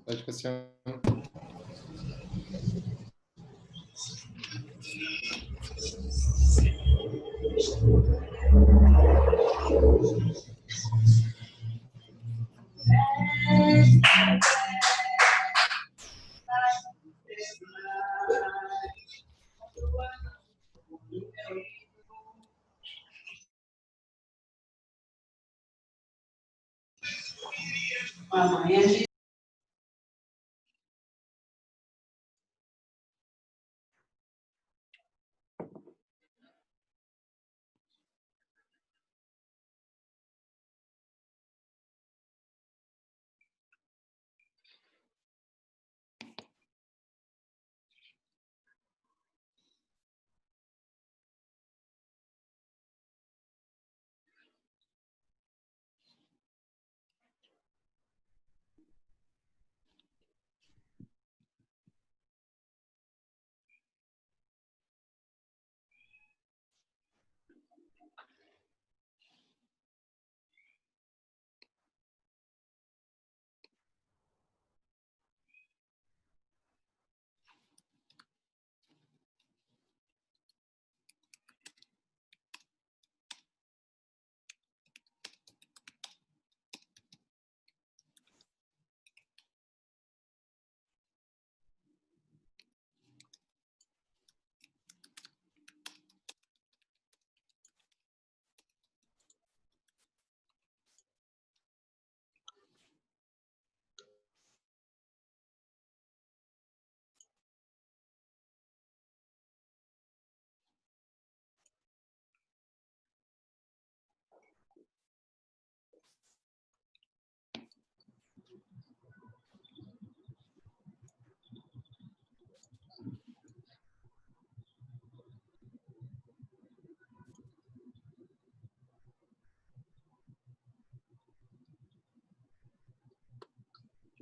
Pode, Cassiano. Amanhã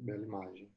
Que bela imagem.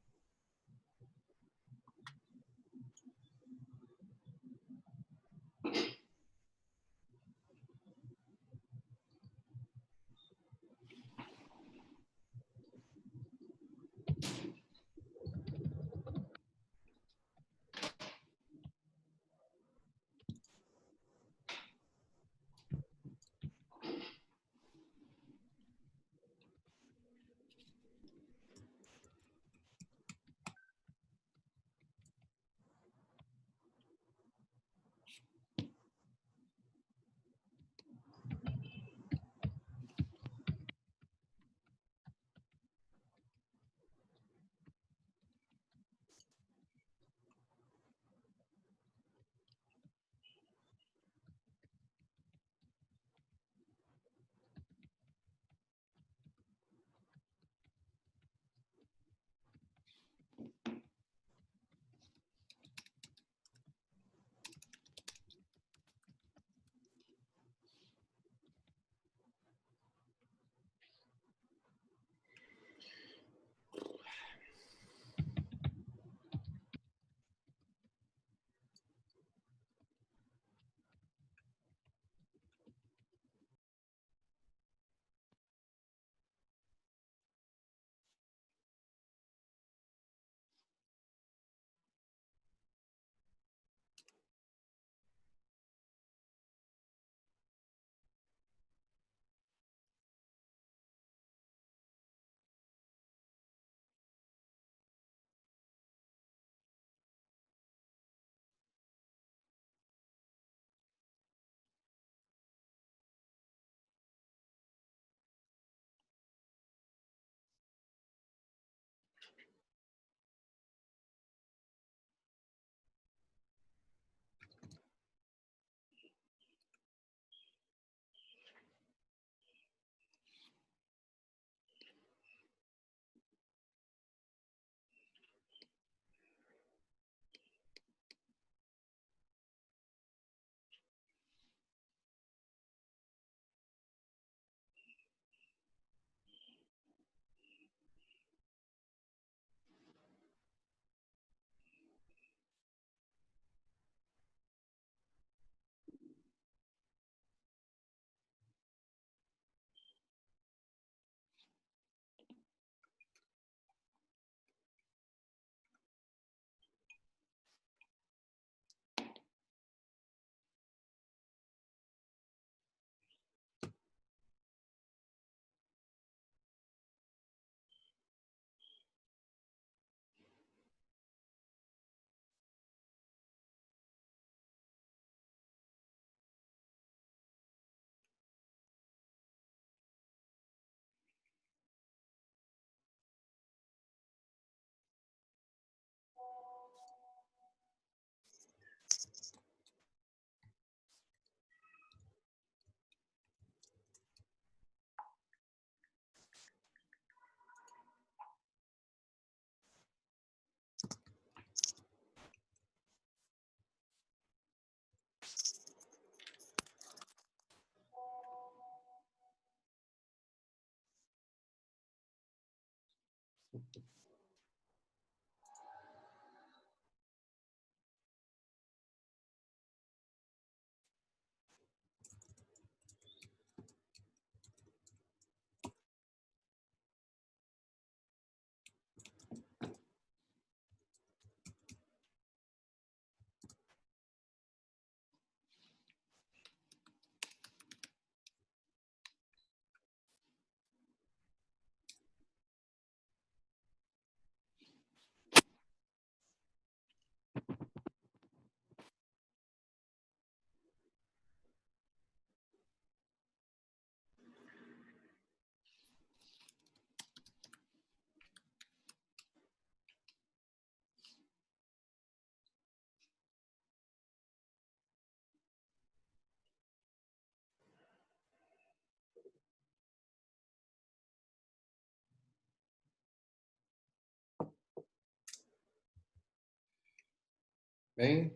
Bem,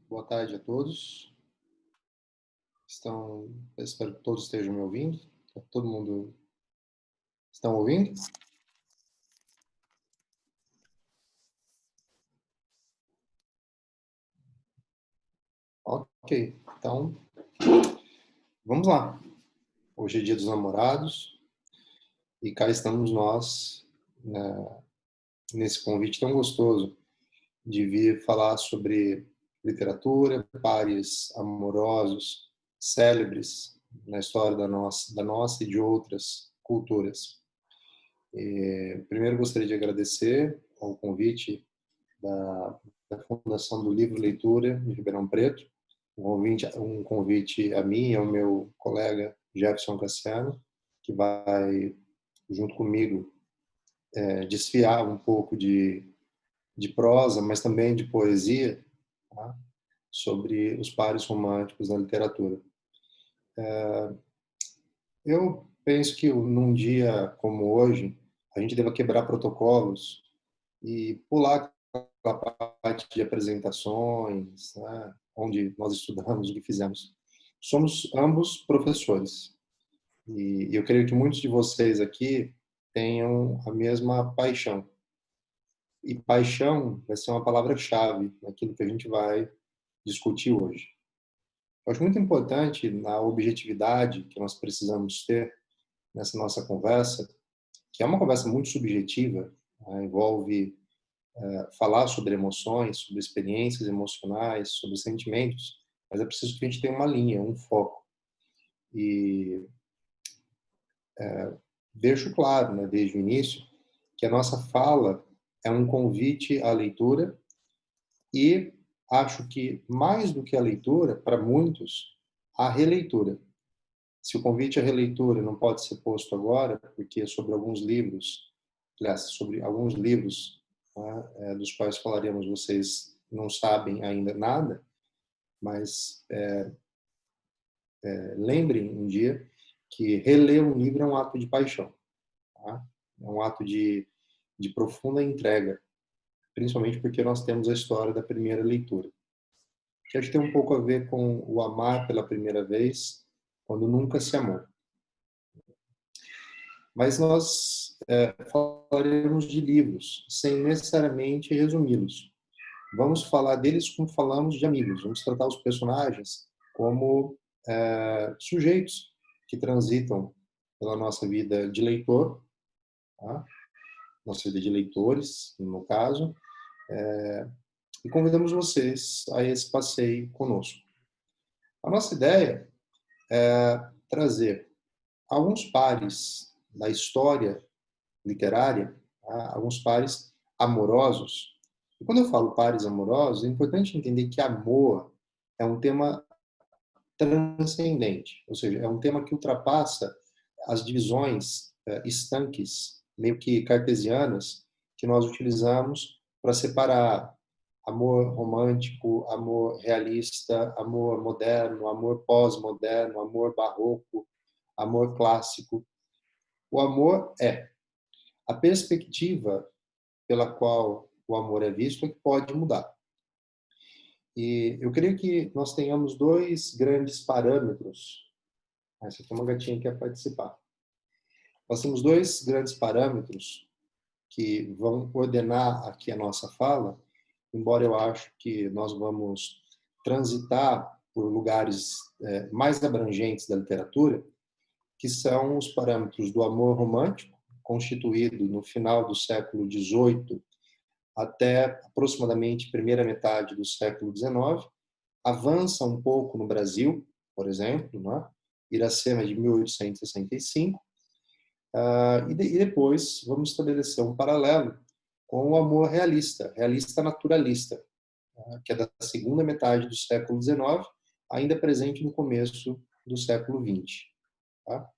boa tarde a todos. Espero que todos estejam me ouvindo. Todo mundo estão ouvindo? Ok, então vamos lá. Hoje é Dia dos Namorados e cá estamos nós, nesse convite tão gostoso de vir falar sobre literatura, pares amorosos, célebres na história da nossa e de outras culturas. Primeiro gostaria de agradecer ao convite da Fundação do Livro Leitura de Ribeirão Preto, um convite a mim e ao meu colega Jefferson Cassiano, que vai, junto comigo, desfiar um pouco de prosa, mas também de poesia, tá? Sobre os pares românticos na literatura. Eu penso que num dia como hoje, a gente deva quebrar protocolos e pular aquela parte de apresentações, né, onde nós estudamos, o que fizemos. Somos ambos professores e eu creio que muitos de vocês aqui tenham a mesma paixão. E paixão vai ser uma palavra-chave naquilo que a gente vai discutir hoje. Eu acho muito importante na objetividade que nós precisamos ter nessa nossa conversa, que é uma conversa muito subjetiva, né, envolve falar sobre emoções, sobre experiências emocionais, sobre sentimentos, mas é preciso que a gente tenha uma linha, um foco. E deixo claro, né, desde o início, que a nossa fala é um convite à leitura e acho que, mais do que a leitura, para muitos, a releitura. Se o convite à releitura não pode ser posto agora, porque sobre alguns livros, aliás, sobre alguns livros, né, dos quais falaremos, vocês não sabem ainda nada, mas lembrem um dia que reler um livro é um ato de paixão, tá? É um ato de profunda entrega, principalmente porque nós temos a história da primeira leitura, que acho que tem um pouco a ver com o amar pela primeira vez, quando nunca se amou. Mas nós falaremos de livros, sem necessariamente resumi-los. Vamos falar deles como falamos de amigos. Vamos tratar os personagens como sujeitos que transitam pela nossa vida de leitor, tá? Nossa vida de leitores, no caso, e convidamos vocês a esse passeio conosco. A nossa ideia é trazer alguns pares da história literária, tá? Alguns pares amorosos. E quando eu falo pares amorosos, é importante entender que amor é um tema transcendente, ou seja, é um tema que ultrapassa as divisões estanques, meio que cartesianas, que nós utilizamos para separar amor romântico, amor realista, amor moderno, amor pós-moderno, amor barroco, amor clássico. O amor é a perspectiva pela qual o amor é visto é que pode mudar. E eu creio que nós tenhamos dois grandes parâmetros. Essa aqui é uma gatinha que quer participar. Nós temos dois grandes parâmetros que vão ordenar aqui a nossa fala, embora eu acho que nós vamos transitar por lugares mais abrangentes da literatura, que são os parâmetros do amor romântico, constituído no final do século XVIII até aproximadamente primeira metade do século XIX, avança um pouco no Brasil, por exemplo, né? Iracema de 1865, e depois vamos estabelecer um paralelo com o amor realista, realista naturalista, que é da segunda metade do século XIX, ainda presente no começo do século XX. Tá?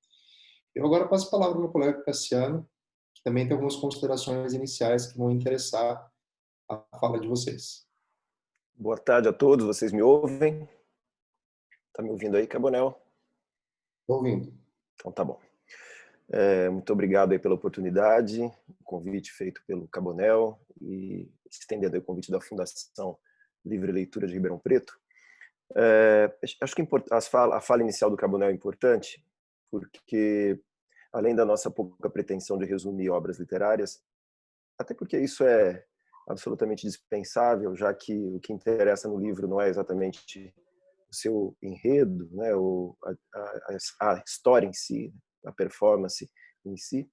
Eu agora passo a palavra ao meu colega Cassiano, que também tem algumas considerações iniciais que vão interessar a fala de vocês. Boa tarde a todos, vocês me ouvem? Tá me ouvindo aí, Carbonel? Estou ouvindo. Então tá bom. Muito obrigado aí pela oportunidade, o convite feito pelo Carbonel e estendendo o convite da Fundação Livre Leitura de Ribeirão Preto. Acho que a fala inicial do Carbonel é importante, porque além da nossa pouca pretensão de resumir obras literárias, até porque isso é absolutamente dispensável, já que o que interessa no livro não é exatamente o seu enredo, né, a história em si, a performance em si,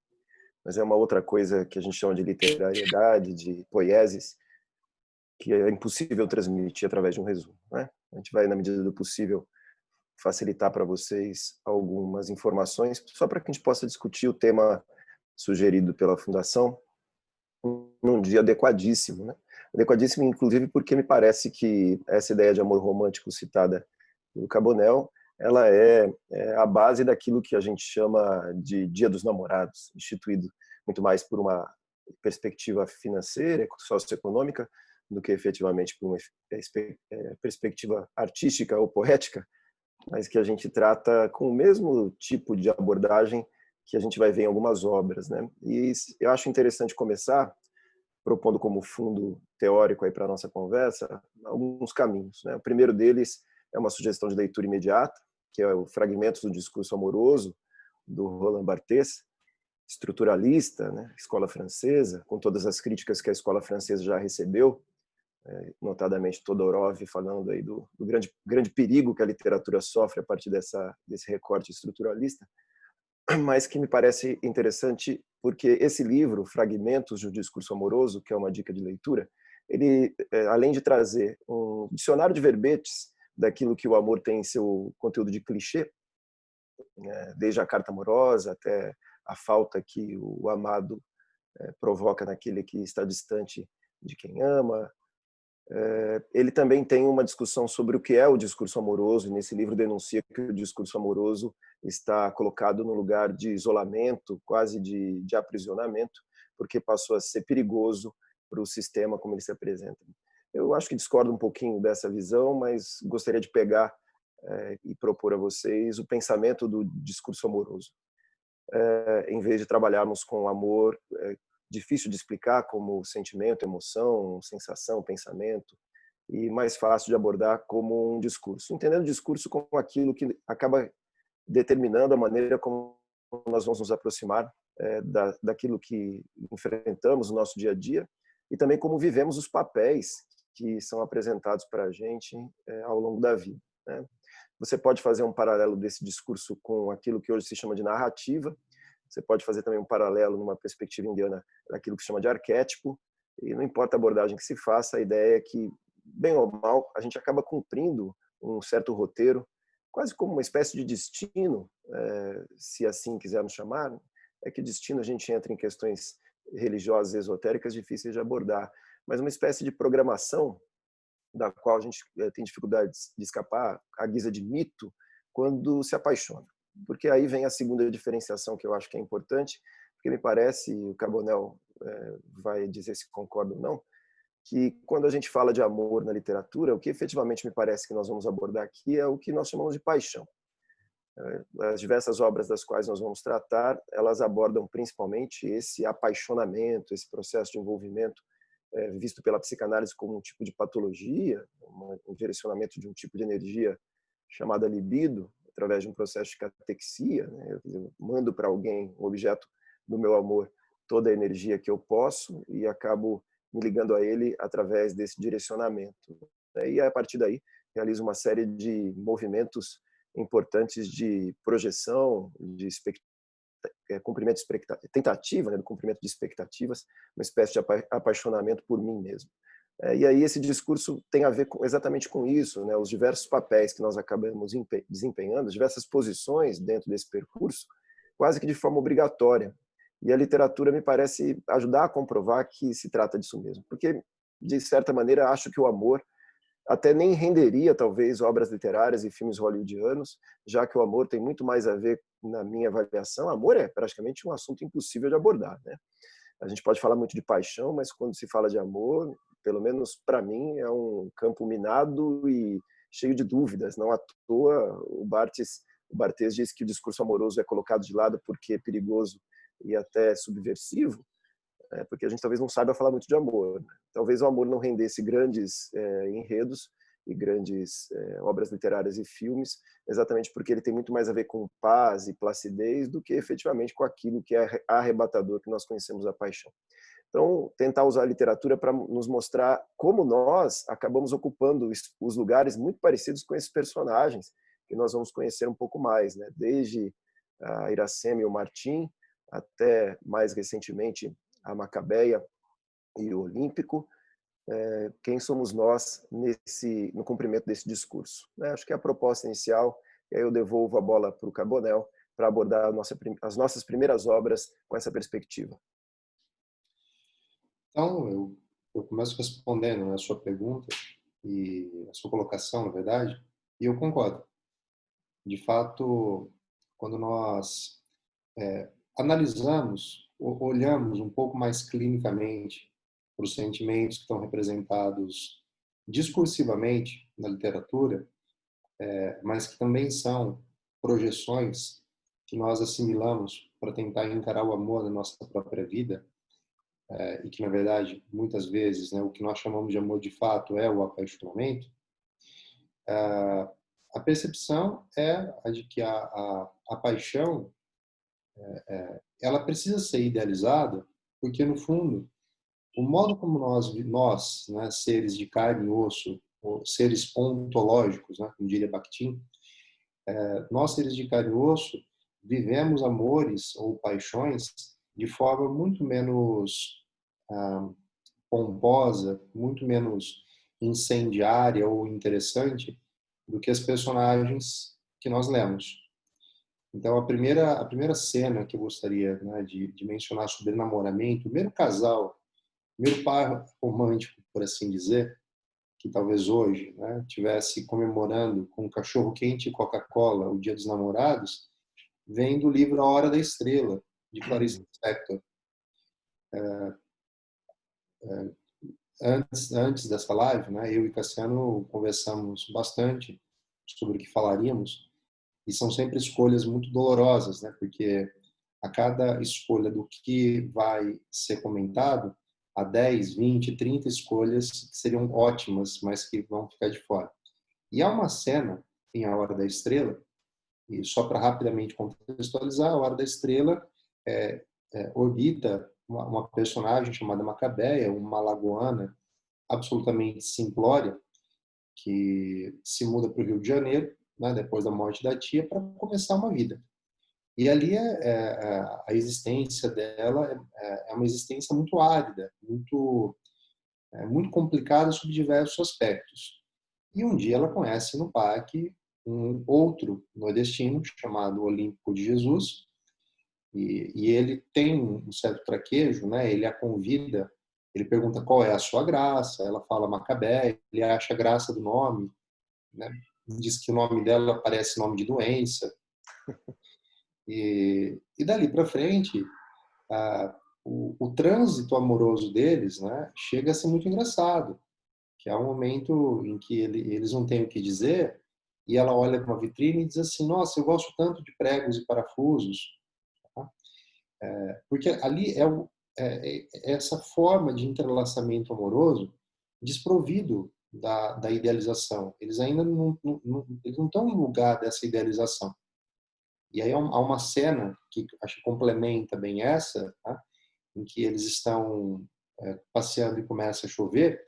mas é uma outra coisa que a gente chama de literariedade, de poiesis, que é impossível transmitir através de um resumo, né? A gente vai, na medida do possível, facilitar para vocês algumas informações, só para que a gente possa discutir o tema sugerido pela Fundação num dia adequadíssimo, né? Adequadíssimo, inclusive, porque me parece que essa ideia de amor romântico citada pelo Carbonel, ela é a base daquilo que a gente chama de Dia dos Namorados, instituído muito mais por uma perspectiva financeira, socioeconômica, do que efetivamente por uma perspectiva artística ou poética, mas que a gente trata com o mesmo tipo de abordagem que a gente vai ver em algumas obras, né? E eu acho interessante começar propondo como fundo teórico aí para a nossa conversa alguns caminhos, né? O primeiro deles é uma sugestão de leitura imediata, que é o Fragmentos do Discurso Amoroso, do Roland Barthes, estruturalista, né? Escola francesa, com todas as críticas que a escola francesa já recebeu, notadamente Todorov falando aí do grande perigo que a literatura sofre a partir desse recorte estruturalista, mas que me parece interessante porque esse livro, Fragmentos do Discurso Amoroso, que é uma dica de leitura, ele, além de trazer um dicionário de verbetes daquilo que o amor tem em seu conteúdo de clichê, desde a carta amorosa até a falta que o amado provoca naquele que está distante de quem ama. Ele também tem uma discussão sobre o que é o discurso amoroso, e nesse livro denuncia que o discurso amoroso está colocado no lugar de isolamento, quase de aprisionamento, porque passou a ser perigoso para o sistema como ele se apresenta. Eu acho que discordo um pouquinho dessa visão, mas gostaria de pegar e propor a vocês o pensamento do discurso amoroso. Em vez de trabalharmos com amor difícil de explicar como sentimento, emoção, sensação, pensamento, e mais fácil de abordar como um discurso. Entendendo o discurso como aquilo que acaba determinando a maneira como nós vamos nos aproximar daquilo que enfrentamos no nosso dia a dia e também como vivemos os papéis que são apresentados para a gente ao longo da vida, né? Você pode fazer um paralelo desse discurso com aquilo que hoje se chama de narrativa. Você pode fazer também um paralelo numa perspectiva indiana daquilo que se chama de arquétipo. E não importa a abordagem que se faça, a ideia é que, bem ou mal, a gente acaba cumprindo um certo roteiro, quase como uma espécie de destino, se assim quisermos chamar. É que destino a gente entra em questões religiosas, esotéricas, difíceis de abordar, mas uma espécie de programação da qual a gente tem dificuldade de escapar, à guisa de mito, quando se apaixona. Porque aí vem a segunda diferenciação que eu acho que é importante, porque me parece, o Carbonel vai dizer se concorda ou não, que quando a gente fala de amor na literatura, o que efetivamente me parece que nós vamos abordar aqui é o que nós chamamos de paixão. As diversas obras das quais nós vamos tratar, elas abordam principalmente esse apaixonamento, esse processo de envolvimento visto pela psicanálise como um tipo de patologia, um direcionamento de um tipo de energia chamada libido, através de um processo de catexia, né? Eu mando para alguém um objeto do meu amor toda a energia que eu posso e acabo me ligando a ele através desse direcionamento. E a partir daí realizo uma série de movimentos importantes de projeção, de cumprimento de tentativa, né, do cumprimento de expectativas, uma espécie de apaixonamento por mim mesmo. E aí esse discurso tem a ver exatamente com isso, né, os diversos papéis que nós acabamos desempenhando, diversas posições dentro desse percurso, quase que de forma obrigatória. E a literatura me parece ajudar a comprovar que se trata disso mesmo, porque, de certa maneira, acho que o amor até nem renderia, talvez, obras literárias e filmes hollywoodianos, já que o amor tem muito mais a ver, na minha avaliação, amor é praticamente um assunto impossível de abordar, né? A gente pode falar muito de paixão, mas quando se fala de amor, pelo menos para mim, é um campo minado e cheio de dúvidas. Não à toa, o Barthes diz que o discurso amoroso é colocado de lado porque é perigoso e até subversivo, porque a gente talvez não saiba falar muito de amor, né? Talvez o amor não rendesse grandes enredos e grandes obras literárias e filmes, exatamente porque ele tem muito mais a ver com paz e placidez do que efetivamente com aquilo que é arrebatador que nós conhecemos a paixão. Então, tentar usar a literatura para nos mostrar como nós acabamos ocupando os lugares muito parecidos com esses personagens que nós vamos conhecer um pouco mais, né? Desde a Iracema e o Martim, até mais recentemente a Macabeia e o Olímpico. Quem somos nós no cumprimento desse discurso? Acho que é a proposta inicial, e aí eu devolvo a bola para o Carbonell para abordar as nossas primeiras obras com essa perspectiva. Então, eu começo respondendo, né, a sua pergunta e a sua colocação, na verdade, e eu concordo. De fato, quando nós analisamos, olhamos um pouco mais clinicamente para os sentimentos que estão representados discursivamente na literatura, mas que também são projeções que nós assimilamos para tentar encarar o amor na nossa própria vida, e que, na verdade, muitas vezes, né, o que nós chamamos de amor de fato é o apaixonamento. A percepção é a de que a paixão ela precisa ser idealizada, porque, no fundo, o modo como nós, né, seres de carne e osso, ou seres ontológicos, né, como diria Bakhtin, nós, seres de carne e osso, vivemos amores ou paixões de forma muito menos pomposa, muito menos incendiária ou interessante do que as personagens que nós lemos. Então, a primeira cena que eu gostaria, né, de mencionar sobre namoramento, o primeiro casal, o primeiro par romântico, por assim dizer, que talvez hoje, né, tivesse comemorando com cachorro-quente e Coca-Cola o Dia dos Namorados, vem do livro A Hora da Estrela, de Clarice Lispector. Antes dessa live, né, eu e Cassiano conversamos bastante sobre o que falaríamos, e são sempre escolhas muito dolorosas, né, porque a cada escolha do que vai ser comentado, há 10, 20, 30 escolhas que seriam ótimas, mas que vão ficar de fora. E há uma cena em A Hora da Estrela, e só para rapidamente contextualizar, A Hora da Estrela orbita uma personagem chamada Macabeia, uma lagoana absolutamente simplória, que se muda para o Rio de Janeiro, né, depois da morte da tia, para começar uma vida. E ali a existência dela é uma existência muito árida, muito complicada sob diversos aspectos. E um dia ela conhece no parque um outro nordestino chamado Olímpico de Jesus, e ele tem um certo traquejo, né? Ele a convida, ele pergunta qual é a sua graça, ela fala Macabé, ele acha a graça do nome, né? Diz que o nome dela parece nome de doença. E dali para frente, o trânsito amoroso deles, né, chega a ser muito engraçado, que é um momento em que eles não têm o que dizer, e ela olha para uma vitrine e diz assim: nossa, eu gosto tanto de pregos e parafusos. Porque ali é essa forma de entrelaçamento amoroso desprovido da idealização. Eles ainda eles não estão no lugar dessa idealização. E aí há uma cena que acho que complementa bem essa, tá? em que eles estão passeando e começa a chover,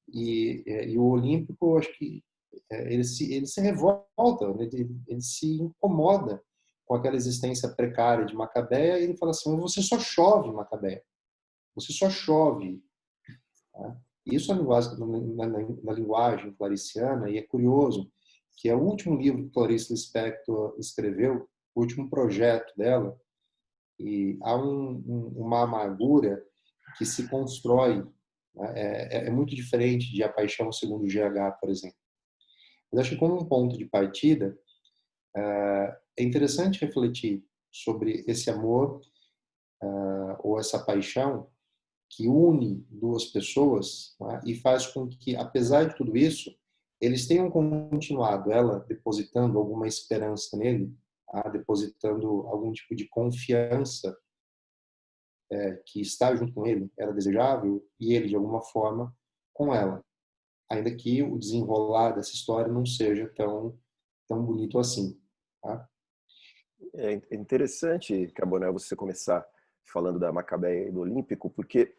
e o Olímpico, eu acho que ele se revolta, né? Ele se incomoda com aquela existência precária de Macabeia, e ele fala assim: você só chove, Macabeia, você só chove. Tá? Isso é na linguagem clariciana, e é curioso que é o último livro que Clarice Lispector escreveu, o último projeto dela, e há uma amargura que se constrói, né? É muito diferente de A Paixão segundo o GH, por exemplo. Mas acho que como um ponto de partida, é interessante refletir sobre esse amor ou essa paixão que une duas pessoas, né, e faz com que, apesar de tudo isso, eles tenham continuado, ela depositando alguma esperança nele, tá, depositando algum tipo de confiança que estar junto com ele era desejável, e ele, de alguma forma, com ela. Ainda que o desenrolar dessa história não seja tão bonito assim. Tá? É interessante, Carbonel, você começar falando da Macabeia e do Olímpico, porque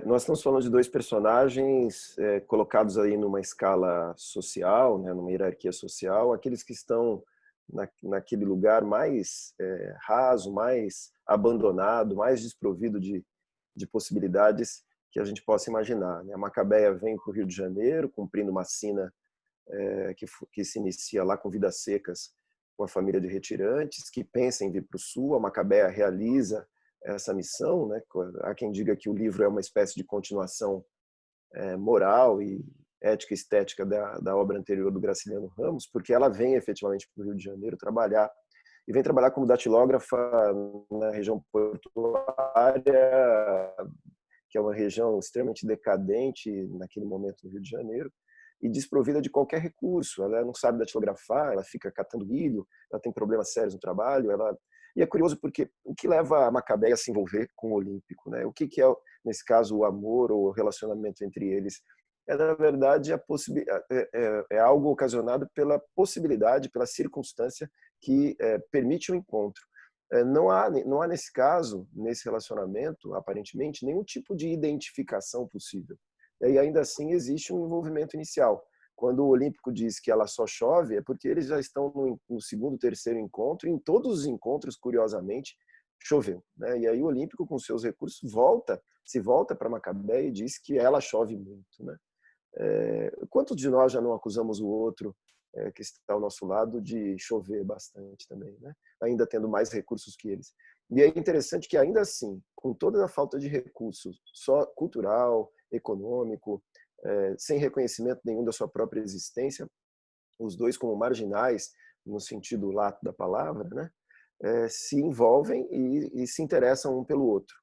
nós estamos falando de dois personagens colocados aí numa escala social, né, numa hierarquia social, aqueles que estão naquele lugar mais raso, mais abandonado, mais desprovido de possibilidades que a gente possa imaginar. Né? A Macabeia vem para o Rio de Janeiro, cumprindo uma sina que se inicia lá com Vidas Secas, com a família de retirantes, que pensa em vir para o Sul. A Macabeia realiza essa missão, né? Há quem diga que o livro é uma espécie de continuação moral e ética e estética da obra anterior do Graciliano Ramos, porque ela vem efetivamente para o Rio de Janeiro trabalhar, e vem trabalhar como datilógrafa na região portuária, que é uma região extremamente decadente naquele momento no Rio de Janeiro, e desprovida de qualquer recurso. Ela não sabe datilografar, ela fica catando milho, ela tem problemas sérios no trabalho, E é curioso porque o que leva a Macabeia a se envolver com o Olímpico, né? O que é, nesse caso, o amor ou o relacionamento entre eles? Na verdade, é algo ocasionado pela possibilidade, pela circunstância que permite o encontro. Não há nesse caso, nesse relacionamento, aparentemente, nenhum tipo de identificação possível. E ainda assim existe um envolvimento inicial. Quando o Olímpico diz que ela só chove, é porque eles já estão no segundo, terceiro encontro, e em todos os encontros, curiosamente, choveu. Né? E aí o Olímpico, com seus recursos, se volta para Macabeia e diz que ela chove muito. Né? Quantos de nós já não acusamos o outro, que está ao nosso lado, de chover bastante também, né? Ainda tendo mais recursos que eles? E é interessante que, ainda assim, com toda a falta de recursos, só cultural, econômico, sem reconhecimento nenhum da sua própria existência, os dois como marginais, no sentido lato da palavra, né? Se envolvem e se interessam um pelo outro.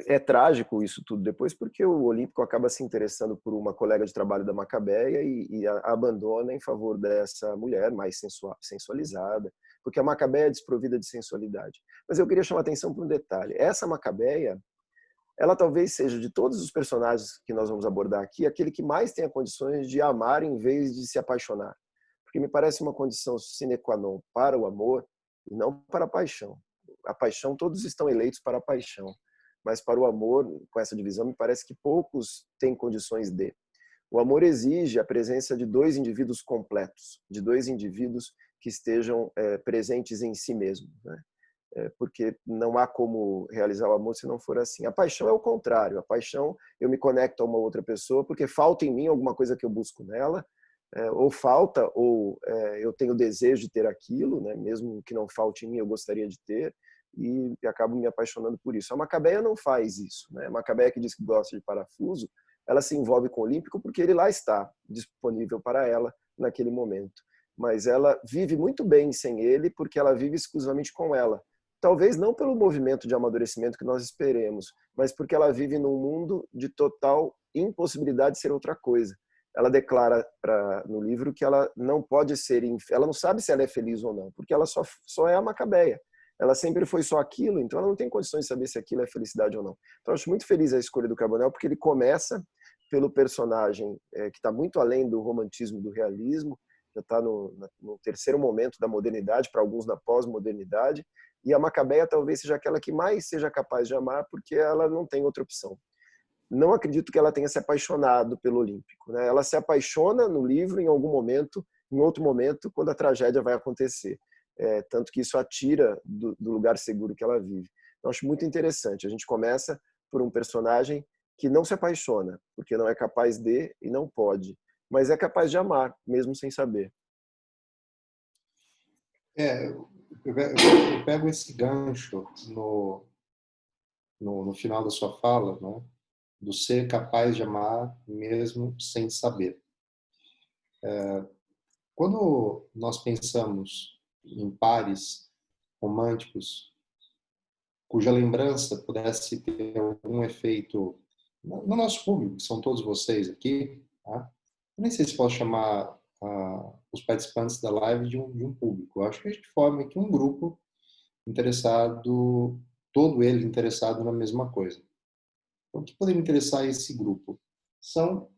É trágico isso tudo depois, porque o Olímpico acaba se interessando por uma colega de trabalho da Macabeia e a abandona em favor dessa mulher mais sensualizada, porque a Macabeia é desprovida de sensualidade. Mas eu queria chamar a atenção para um detalhe. Essa Macabeia, ela talvez seja, de todos os personagens que nós vamos abordar aqui, aquele que mais tenha condições de amar em vez de se apaixonar. Porque me parece uma condição sine qua non para o amor e não para a paixão. A paixão, todos estão eleitos para a paixão. Mas para o amor, com essa divisão, me parece que poucos têm condições de. O amor exige a presença de dois indivíduos completos, de dois indivíduos que estejam presentes em si mesmos, né? Porque não há como realizar o amor se não for assim. A paixão é o contrário. A paixão, eu me conecto a uma outra pessoa porque falta em mim alguma coisa que eu busco nela, ou eu tenho desejo de ter aquilo, né? Mesmo que não falte em mim, eu gostaria de ter, e acabo me apaixonando por isso. A Macabeia não faz isso. Né? A Macabeia, que diz que gosta de parafuso, ela se envolve com o Olímpico porque ele lá está, disponível para ela naquele momento. Mas ela vive muito bem sem ele porque ela vive exclusivamente com ela. Talvez não pelo movimento de amadurecimento que nós esperemos, mas porque ela vive num mundo de total impossibilidade de ser outra coisa. Ela declara no livro que ela não pode ser, ela não sabe se ela é feliz ou não, porque ela só é a Macabeia. Ela sempre foi só aquilo, então ela não tem condições de saber se aquilo é felicidade ou não. Então eu acho muito feliz a escolha do Carbonell, porque ele começa pelo personagem que está muito além do romantismo, do realismo, já está no terceiro momento da modernidade, para alguns na pós-modernidade, E a Macabeia talvez seja aquela que mais seja capaz de amar, porque ela não tem outra opção. Não acredito que ela tenha se apaixonado pelo Olímpico, né? Ela se apaixona no livro em algum momento, em outro momento, quando a tragédia vai acontecer. Tanto que isso a tira do lugar seguro que ela vive. Eu acho muito interessante. A gente começa por um personagem que não se apaixona, porque não é capaz de e não pode, mas é capaz de amar, mesmo sem saber. Eu pego esse gancho no final da sua fala, né? Do ser capaz de amar mesmo sem saber. Quando nós pensamos em pares românticos, cuja lembrança pudesse ter algum efeito no nosso público, que são todos vocês aqui, tá? Eu nem sei se posso chamar os participantes da live de um público. Eu acho que a gente forma aqui um grupo interessado, todo ele interessado na mesma coisa. Então, o que poderia interessar esse grupo? São,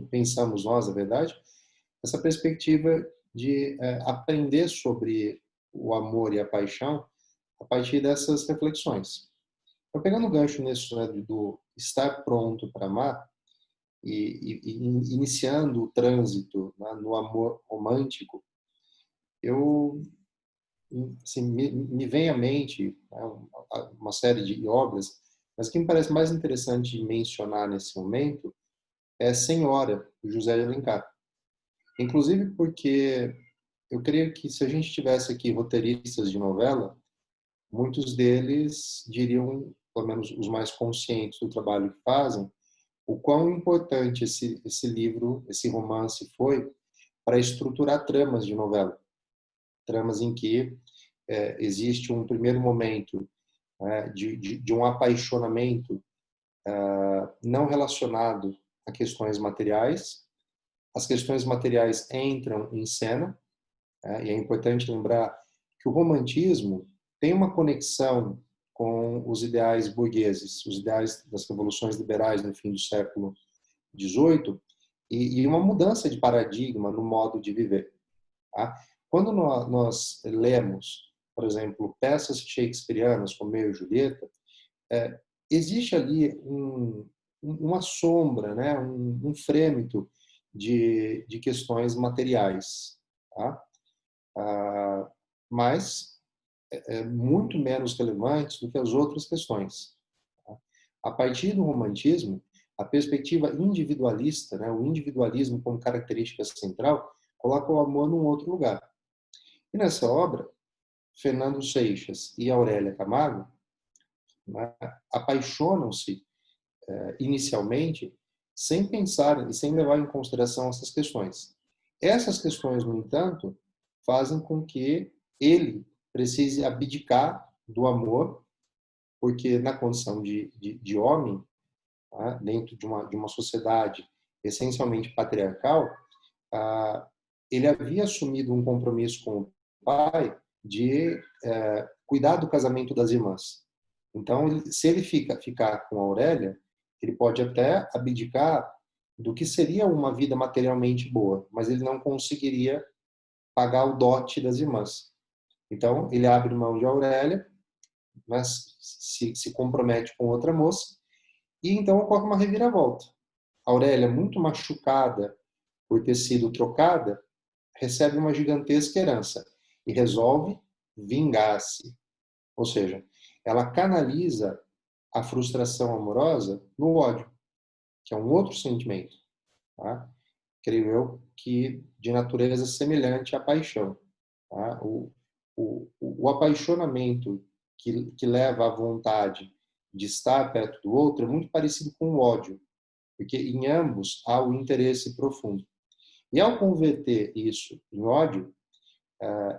pensamos nós, na verdade, essa perspectiva de aprender sobre o amor e a paixão a partir dessas reflexões. Então, pegando o gancho nisso, né, do estar pronto para amar e iniciando o trânsito, né, no amor romântico, eu assim, me vem à mente, né, uma série de obras, mas o que me parece mais interessante de mencionar nesse momento é Senhora, do José de Alencar. Inclusive porque eu creio que se a gente tivesse aqui roteiristas de novela, muitos deles diriam, pelo menos os mais conscientes do trabalho que fazem, o quão importante esse livro, esse romance foi para estruturar tramas de novela. Tramas em que existe um primeiro momento de um apaixonamento não relacionado a questões materiais. As questões materiais entram em cena, e é importante lembrar que o romantismo tem uma conexão com os ideais burgueses, os ideais das revoluções liberais no fim do século XVIII, e uma mudança de paradigma no modo de viver. Tá? Quando nós lemos, por exemplo, peças shakespearianas como Romeu e Julieta, existe ali uma sombra, né? um frêmito de questões materiais. Tá? Mas muito menos relevantes do que as outras questões. Tá? A partir do romantismo, a perspectiva individualista, né? o individualismo como característica central, coloca o amor num outro lugar. E nessa obra, Fernando Seixas e Aurélia Camargo, né, apaixonam-se inicialmente sem pensar e sem levar em consideração essas questões. Essas questões, no entanto, fazem com que ele precise abdicar do amor, porque na condição de homem, tá, dentro de uma sociedade essencialmente patriarcal, ele havia assumido um compromisso com o pai de cuidar do casamento das irmãs. Então, se ele ficar com a Aurélia, ele pode até abdicar do que seria uma vida materialmente boa, mas ele não conseguiria pagar o dote das irmãs. Então, ele abre mão de Aurélia, mas se compromete com outra moça, e então ocorre uma reviravolta. A Aurélia, muito machucada por ter sido trocada, recebe uma gigantesca herança e resolve vingar-se. Ou seja, ela canaliza a frustração amorosa no ódio, que é um outro sentimento, tá? Creio eu que de natureza semelhante à paixão. Tá? O apaixonamento que leva à vontade de estar perto do outro é muito parecido com o ódio, porque em ambos há o interesse profundo. E ao converter isso em ódio,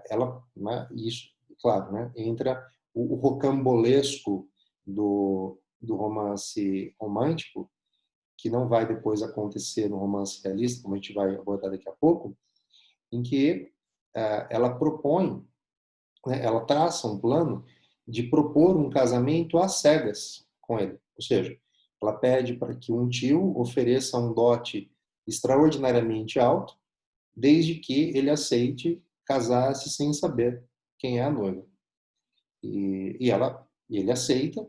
ela, né, isso, claro, né, entra o rocambolesco do romance romântico, que não vai depois acontecer no romance realista, como a gente vai abordar daqui a pouco, em que ela propõe, né, ela traça um plano de propor um casamento às cegas com ele. Ou seja, ela pede para que um tio ofereça um dote extraordinariamente alto, desde que ele aceite casar-se sem saber quem é a noiva. E ele aceita,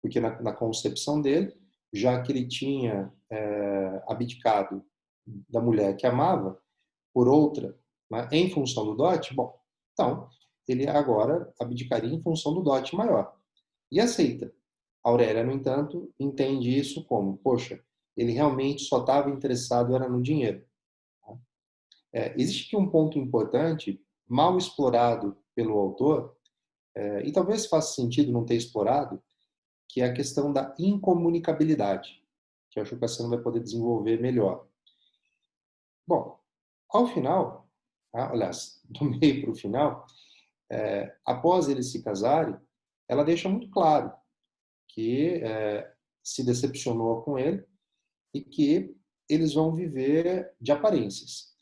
porque na concepção dele, já que ele tinha abdicado da mulher que amava por outra, né, em função do dote, bom, então ele agora abdicaria em função do dote maior. E aceita. Aurélia, no entanto, entende isso como, poxa, ele realmente só estava interessado era no dinheiro. Existe aqui um ponto importante, mal explorado pelo autor, e talvez faça sentido não ter explorado, que é a questão da incomunicabilidade, que eu acho que a Cassiano vai poder desenvolver melhor. Bom, ao final, aliás, do meio para o final, após eles se casarem, ela deixa muito claro que se decepcionou com ele e que eles vão viver de aparências.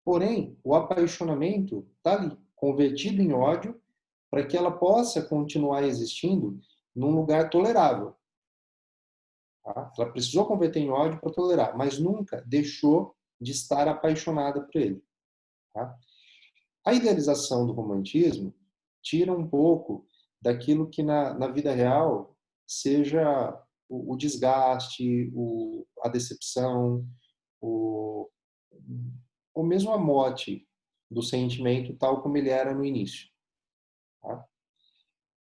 Porém, o apaixonamento está ali, convertido em ódio, para que ela possa continuar existindo num lugar tolerável. Tá? Ela precisou converter em ódio para tolerar, mas nunca deixou de estar apaixonada por ele. Tá? A idealização do romantismo tira um pouco daquilo que na vida real seja o desgaste, a decepção, ou mesmo a morte do sentimento tal como ele era no início. Tá?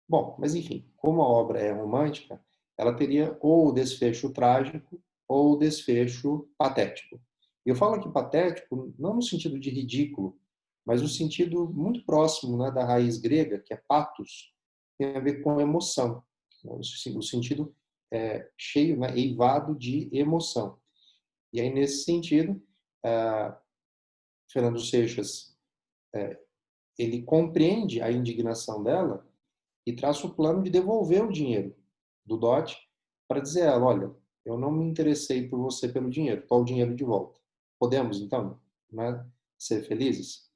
Bom, mas enfim, como a obra é romântica, ela teria ou o desfecho trágico ou o desfecho patético. Eu falo aqui patético não no sentido de ridículo, mas no sentido muito próximo, né, da raiz grega, que é pathos, tem a ver com emoção. O sentido cheio, né, eivado de emoção. E aí, nesse sentido, Fernando Seixas, ele compreende a indignação dela e traça o plano de devolver o dinheiro do dote para dizer a ela, olha, eu não me interessei por você pelo dinheiro, qual o dinheiro de volta? Podemos, então, né, ser felizes?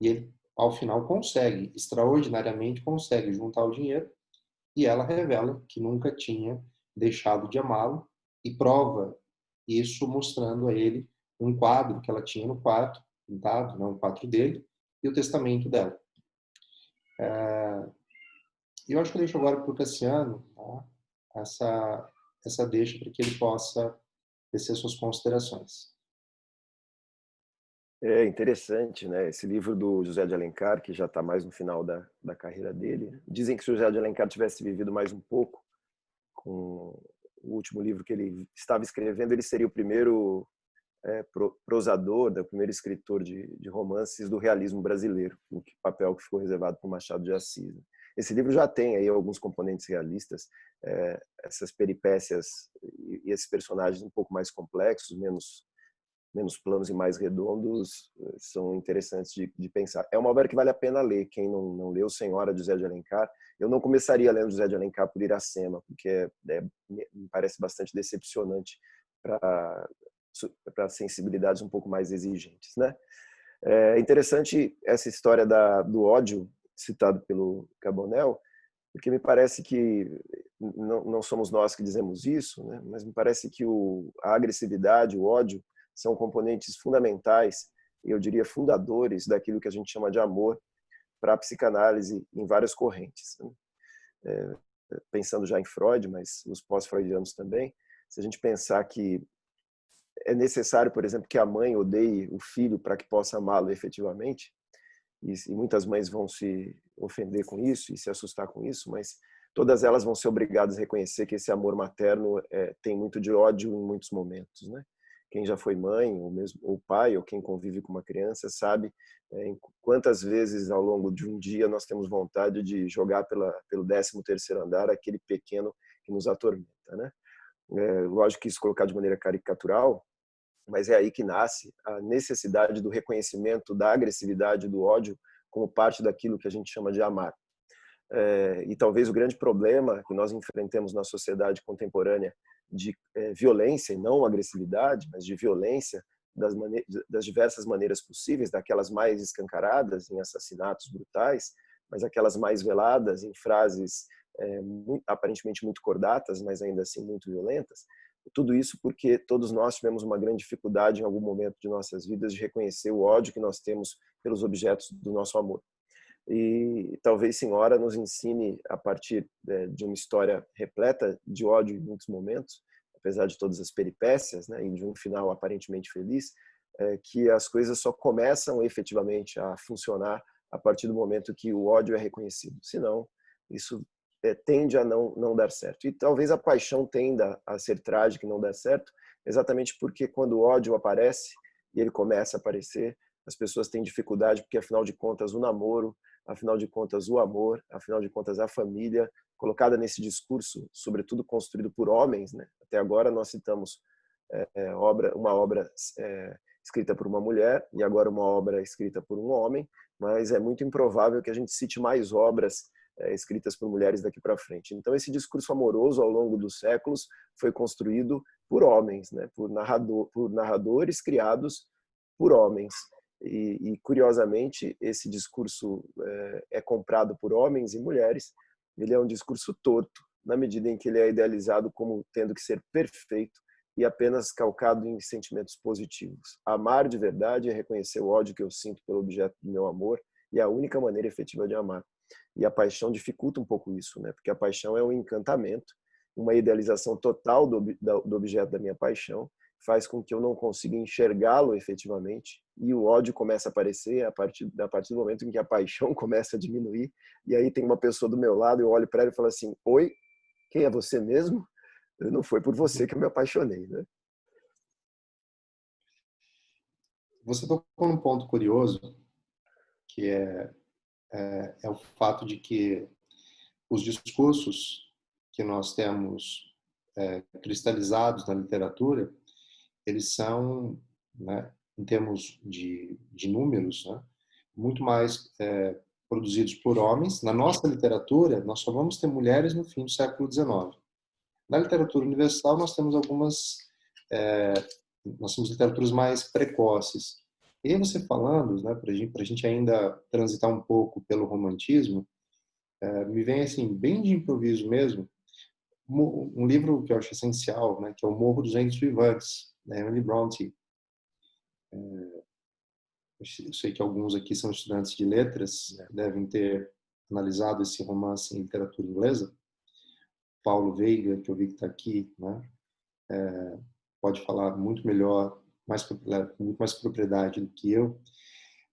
E ele, ao final, consegue, extraordinariamente consegue juntar o dinheiro e ela revela que nunca tinha deixado de amá-lo e prova isso mostrando a ele um quadro que ela tinha no quarto, pintado, né, um quadro dele, e o testamento dela. E eu acho que eu deixo agora para o Cassiano, tá, essa deixa para que ele possa tecer suas considerações. É interessante, né? Esse livro do José de Alencar, que já está mais no final da carreira dele. Dizem que se o José de Alencar tivesse vivido mais um pouco, com o último livro que ele estava escrevendo, ele seria o primeiro prosador, o primeiro escritor de romances do realismo brasileiro, o papel que ficou reservado para o Machado de Assis. Esse livro já tem aí alguns componentes realistas, essas peripécias e esses personagens um pouco mais complexos, menos planos e mais redondos, são interessantes de pensar. É uma obra que vale a pena ler. Quem não leu Senhora de José de Alencar, eu não começaria lendo José de Alencar por Iracema, porque me parece bastante decepcionante para sensibilidades um pouco mais exigentes, né? É interessante essa história do ódio citado pelo Carbonell, porque me parece que não somos nós que dizemos isso, né? Mas me parece que a agressividade, o ódio, são componentes fundamentais, e eu diria fundadores, daquilo que a gente chama de amor para a psicanálise em várias correntes. Né? Pensando já em Freud, mas os pós-freudianos também, se a gente pensar que é necessário, por exemplo, que a mãe odeie o filho para que possa amá-lo efetivamente, e muitas mães vão se ofender com isso e se assustar com isso, mas todas elas vão ser obrigadas a reconhecer que esse amor materno tem muito de ódio em muitos momentos, né? Quem já foi mãe, ou mesmo ou pai, ou quem convive com uma criança, sabe quantas vezes ao longo de um dia nós temos vontade de jogar pelo 13º andar aquele pequeno que nos atormenta, né? Lógico que isso colocar de maneira caricatural, mas é aí que nasce a necessidade do reconhecimento da agressividade, do ódio, como parte daquilo que a gente chama de amar. E talvez o grande problema que nós enfrentemos na sociedade contemporânea de violência, e não agressividade, mas de violência das diversas maneiras possíveis, daquelas mais escancaradas em assassinatos brutais, mas aquelas mais veladas em frases aparentemente muito cordatas, mas ainda assim muito violentas. Tudo isso porque todos nós tivemos uma grande dificuldade em algum momento de nossas vidas de reconhecer o ódio que nós temos pelos objetos do nosso amor. E talvez Senhora nos ensine, a partir de uma história repleta de ódio em muitos momentos, apesar de todas as peripécias, né, e de um final aparentemente feliz, que as coisas só começam efetivamente a funcionar a partir do momento que o ódio é reconhecido. Senão, isso tende a não dar certo. E talvez a paixão tenda a ser trágica e não dar certo, exatamente porque quando o ódio aparece, e ele começa a aparecer, as pessoas têm dificuldade, porque afinal de contas o namoro, afinal de contas o amor, afinal de contas a família, colocada nesse discurso, sobretudo construído por homens, né? Até agora nós citamos uma obra escrita por uma mulher e agora uma obra escrita por um homem, mas é muito improvável que a gente cite mais obras escritas por mulheres daqui para frente. Então esse discurso amoroso ao longo dos séculos foi construído por homens, né? Por narradores criados por homens. E curiosamente esse discurso é comprado por homens e mulheres. Ele é um discurso torto na medida em que ele é idealizado como tendo que ser perfeito e apenas calcado em sentimentos positivos. Amar de verdade é reconhecer o ódio que eu sinto pelo objeto do meu amor, e é a única maneira efetiva de amar. E a paixão dificulta um pouco isso, né? Porque a paixão é um encantamento, uma idealização total do objeto da minha paixão, faz com que eu não consiga enxergá-lo efetivamente, e o ódio começa a aparecer a partir do momento em que a paixão começa a diminuir, e aí tem uma pessoa do meu lado, eu olho para ela e falo assim: oi, quem é você mesmo? Não foi por você que eu me apaixonei, né? Você tocou num ponto curioso, que é o fato de que os discursos que nós temos cristalizados na literatura, eles são, né, em termos de números, né, muito mais produzidos por homens. Na nossa literatura, nós só vamos ter mulheres no fim do século XIX. Na literatura universal, nós temos nós temos literaturas mais precoces. E aí você falando, né, para a gente ainda transitar um pouco pelo romantismo, me vem assim, bem de improviso mesmo, um livro que eu acho essencial, né, que é O Morro dos Ventos Vivantes, da Emily Brontë. Eu sei que alguns aqui são estudantes de letras, devem ter analisado esse romance em literatura inglesa. Paulo Veiga, que eu vi que está aqui, né, pode falar muito melhor, muito mais propriedade do que eu.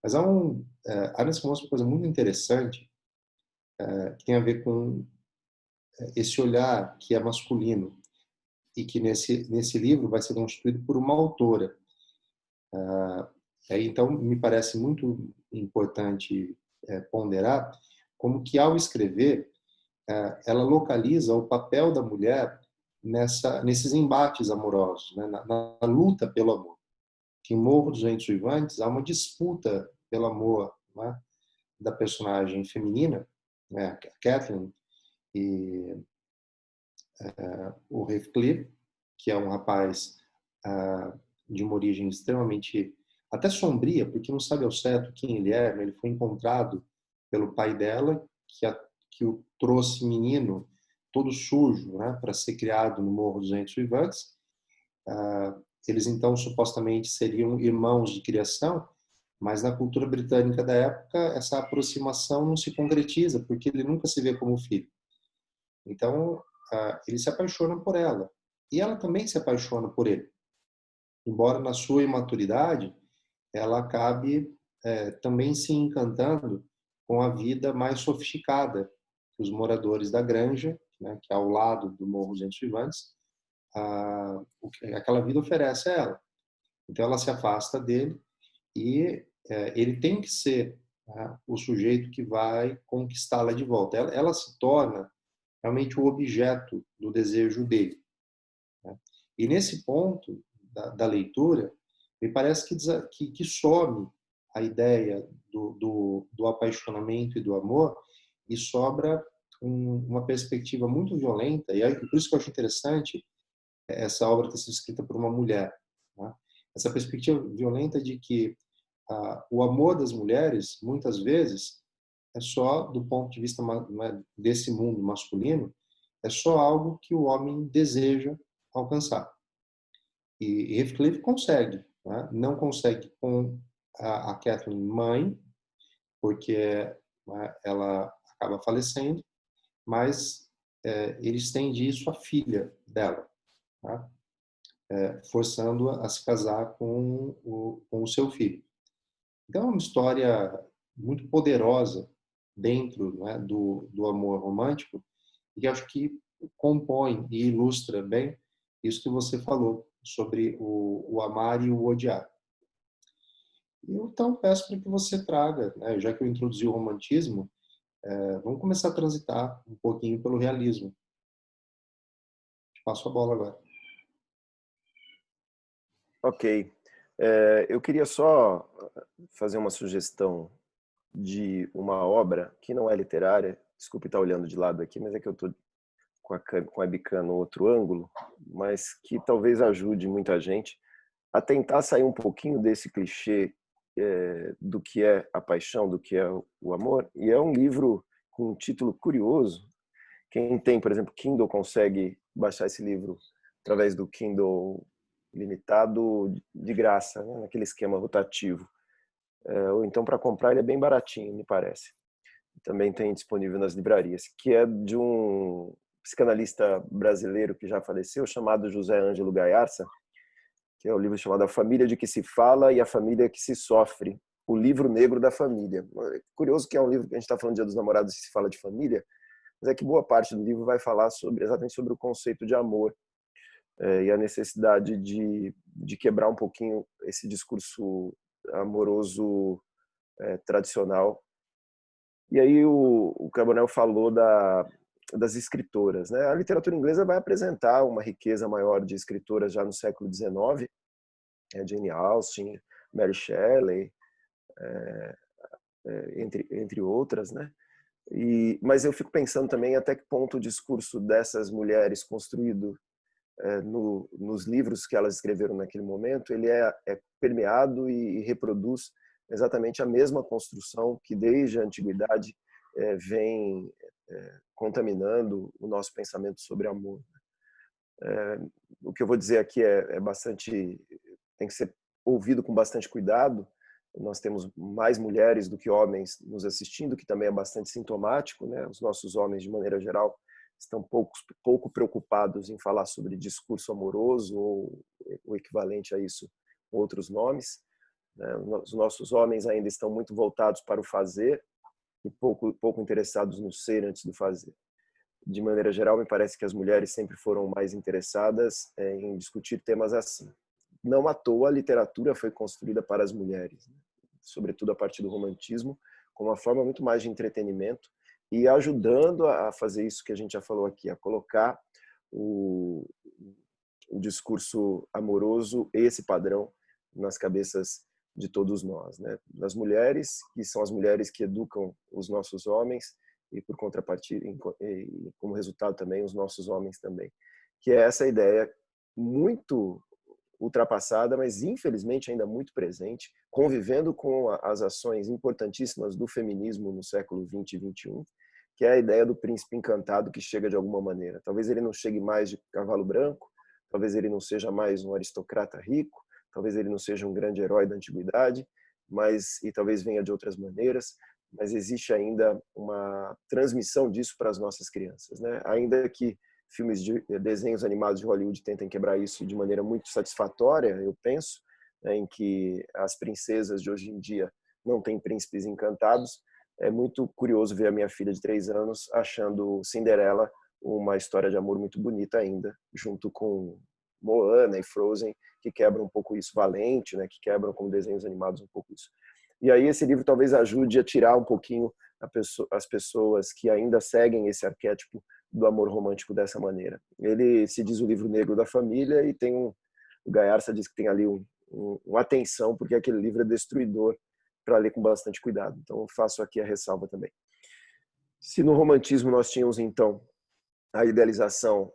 Mas há nesse romance uma coisa muito interessante que tem a ver com esse olhar que é masculino e que nesse livro vai ser constituído por uma autora. Então, me parece muito importante ponderar como que, ao escrever, ela localiza o papel da mulher nesses embates amorosos, né? Na luta pelo amor. Que em Morro dos Ventos Vivantes há uma disputa pelo amor, né, da personagem feminina, né, a Kathleen, e o Heathcliff, que é um rapaz de uma origem extremamente até sombria, porque não sabe ao certo quem ele é, mas ele foi encontrado pelo pai dela, que o trouxe menino todo sujo, né, para ser criado no Morro dos Ventos Vivantes. Eles então supostamente seriam irmãos de criação, mas na cultura britânica da época essa aproximação não se concretiza, porque ele nunca se vê como filho. Então, ele se apaixona por ela. E ela também se apaixona por ele. Embora na sua imaturidade, ela acabe também se encantando com a vida mais sofisticada que os moradores da granja, né, que é ao lado do Morro dos Ventos Vivantes, aquela vida oferece a ela. Então ela se afasta dele e ele tem que ser, né, o sujeito que vai conquistá-la de volta. Ela se torna realmente o objeto do desejo dele, né? E nesse ponto da leitura, me parece que some a ideia do apaixonamento e do amor e sobra uma perspectiva muito violenta, e por isso que eu acho interessante essa obra ter sido escrita por uma mulher, né? Essa perspectiva violenta de que o amor das mulheres, muitas vezes, é só do ponto de vista desse mundo masculino, é só algo que o homem deseja alcançar. E Heathcliff consegue, né? Não consegue com a Kathleen mãe, porque né, ela acaba falecendo, mas ele estende isso à filha dela, tá? Forçando-a a se casar com o seu filho. Então, é uma história muito poderosa dentro, né, do amor romântico, e acho que compõe e ilustra bem isso que você falou sobre o amar e o odiar. Eu, então, peço para que você traga, né, já que eu introduzi o romantismo, vamos começar a transitar um pouquinho pelo realismo. Te passo a bola agora. Ok. Eu queria só fazer uma sugestão de uma obra que não é literária. Desculpe estar olhando de lado aqui, mas é que eu estou com a webcam no outro ângulo, mas que talvez ajude muita gente a tentar sair um pouquinho desse clichê do que é a paixão, do que é o amor. E é um livro com um título curioso. Quem tem, por exemplo, Kindle consegue baixar esse livro através do Kindle limitado de graça, né? Naquele esquema rotativo. Ou então, para comprar, ele é bem baratinho, me parece. Também tem disponível nas livrarias, que é de um psicanalista brasileiro que já faleceu, chamado José Ângelo Gaiarsa, que é o livro chamado A Família de que se Fala e a Família que se Sofre, o livro negro da família. Curioso que é um livro que a gente está falando de Dia dos Namorados e se fala de família, mas é que boa parte do livro vai falar exatamente sobre o conceito de amor e a necessidade de quebrar um pouquinho esse discurso amoroso tradicional. E aí o Carbonell falou das escritoras, né? A literatura inglesa vai apresentar uma riqueza maior de escritoras já no século XIX, Jane Austen, Mary Shelley, entre outras, né? Mas eu fico pensando também até que ponto o discurso dessas mulheres construído nos livros que elas escreveram naquele momento, ele é permeado e reproduz exatamente a mesma construção que desde a antiguidade vem contaminando o nosso pensamento sobre amor. O que eu vou dizer aqui tem que ser ouvido com bastante cuidado. Nós temos mais mulheres do que homens nos assistindo, que também é bastante sintomático, né? Os nossos homens, de maneira geral, estão pouco preocupados em falar sobre discurso amoroso ou o equivalente a isso com outros nomes, né? Os nossos homens ainda estão muito voltados para o fazer e pouco interessados no ser antes do fazer. De maneira geral, me parece que as mulheres sempre foram mais interessadas em discutir temas assim. Não à toa, a literatura foi construída para as mulheres, né? Sobretudo a partir do romantismo, como uma forma muito mais de entretenimento e ajudando a fazer isso que a gente já falou aqui, a colocar o discurso amoroso, esse padrão, nas cabeças de todos nós, né? Das mulheres, que são as mulheres que educam os nossos homens, e por contrapartida, e como resultado também, os nossos homens também. Que é essa ideia muito ultrapassada, mas infelizmente ainda muito presente, convivendo com as ações importantíssimas do feminismo no século 20 e 21, que é a ideia do príncipe encantado que chega de alguma maneira. Talvez ele não chegue mais de cavalo branco, talvez ele não seja mais um aristocrata rico, talvez ele não seja um grande herói da antiguidade, e talvez venha de outras maneiras, mas existe ainda uma transmissão disso para as nossas crianças, né? Ainda que desenhos animados de Hollywood tentem quebrar isso de maneira muito satisfatória, eu penso, né, em que as princesas de hoje em dia não têm príncipes encantados. É muito curioso ver a minha filha de 3 anos achando Cinderela uma história de amor muito bonita ainda, junto com Moana e Frozen, que quebram um pouco isso, Valente, né, que quebram como desenhos animados um pouco isso. E aí esse livro talvez ajude a tirar um pouquinho as pessoas que ainda seguem esse arquétipo do amor romântico dessa maneira. Ele se diz o livro negro da família e o Gaiarsa diz que tem ali uma atenção, porque aquele livro é destruidor para ler com bastante cuidado. Então eu faço aqui a ressalva também. Se no romantismo nós tínhamos então a idealização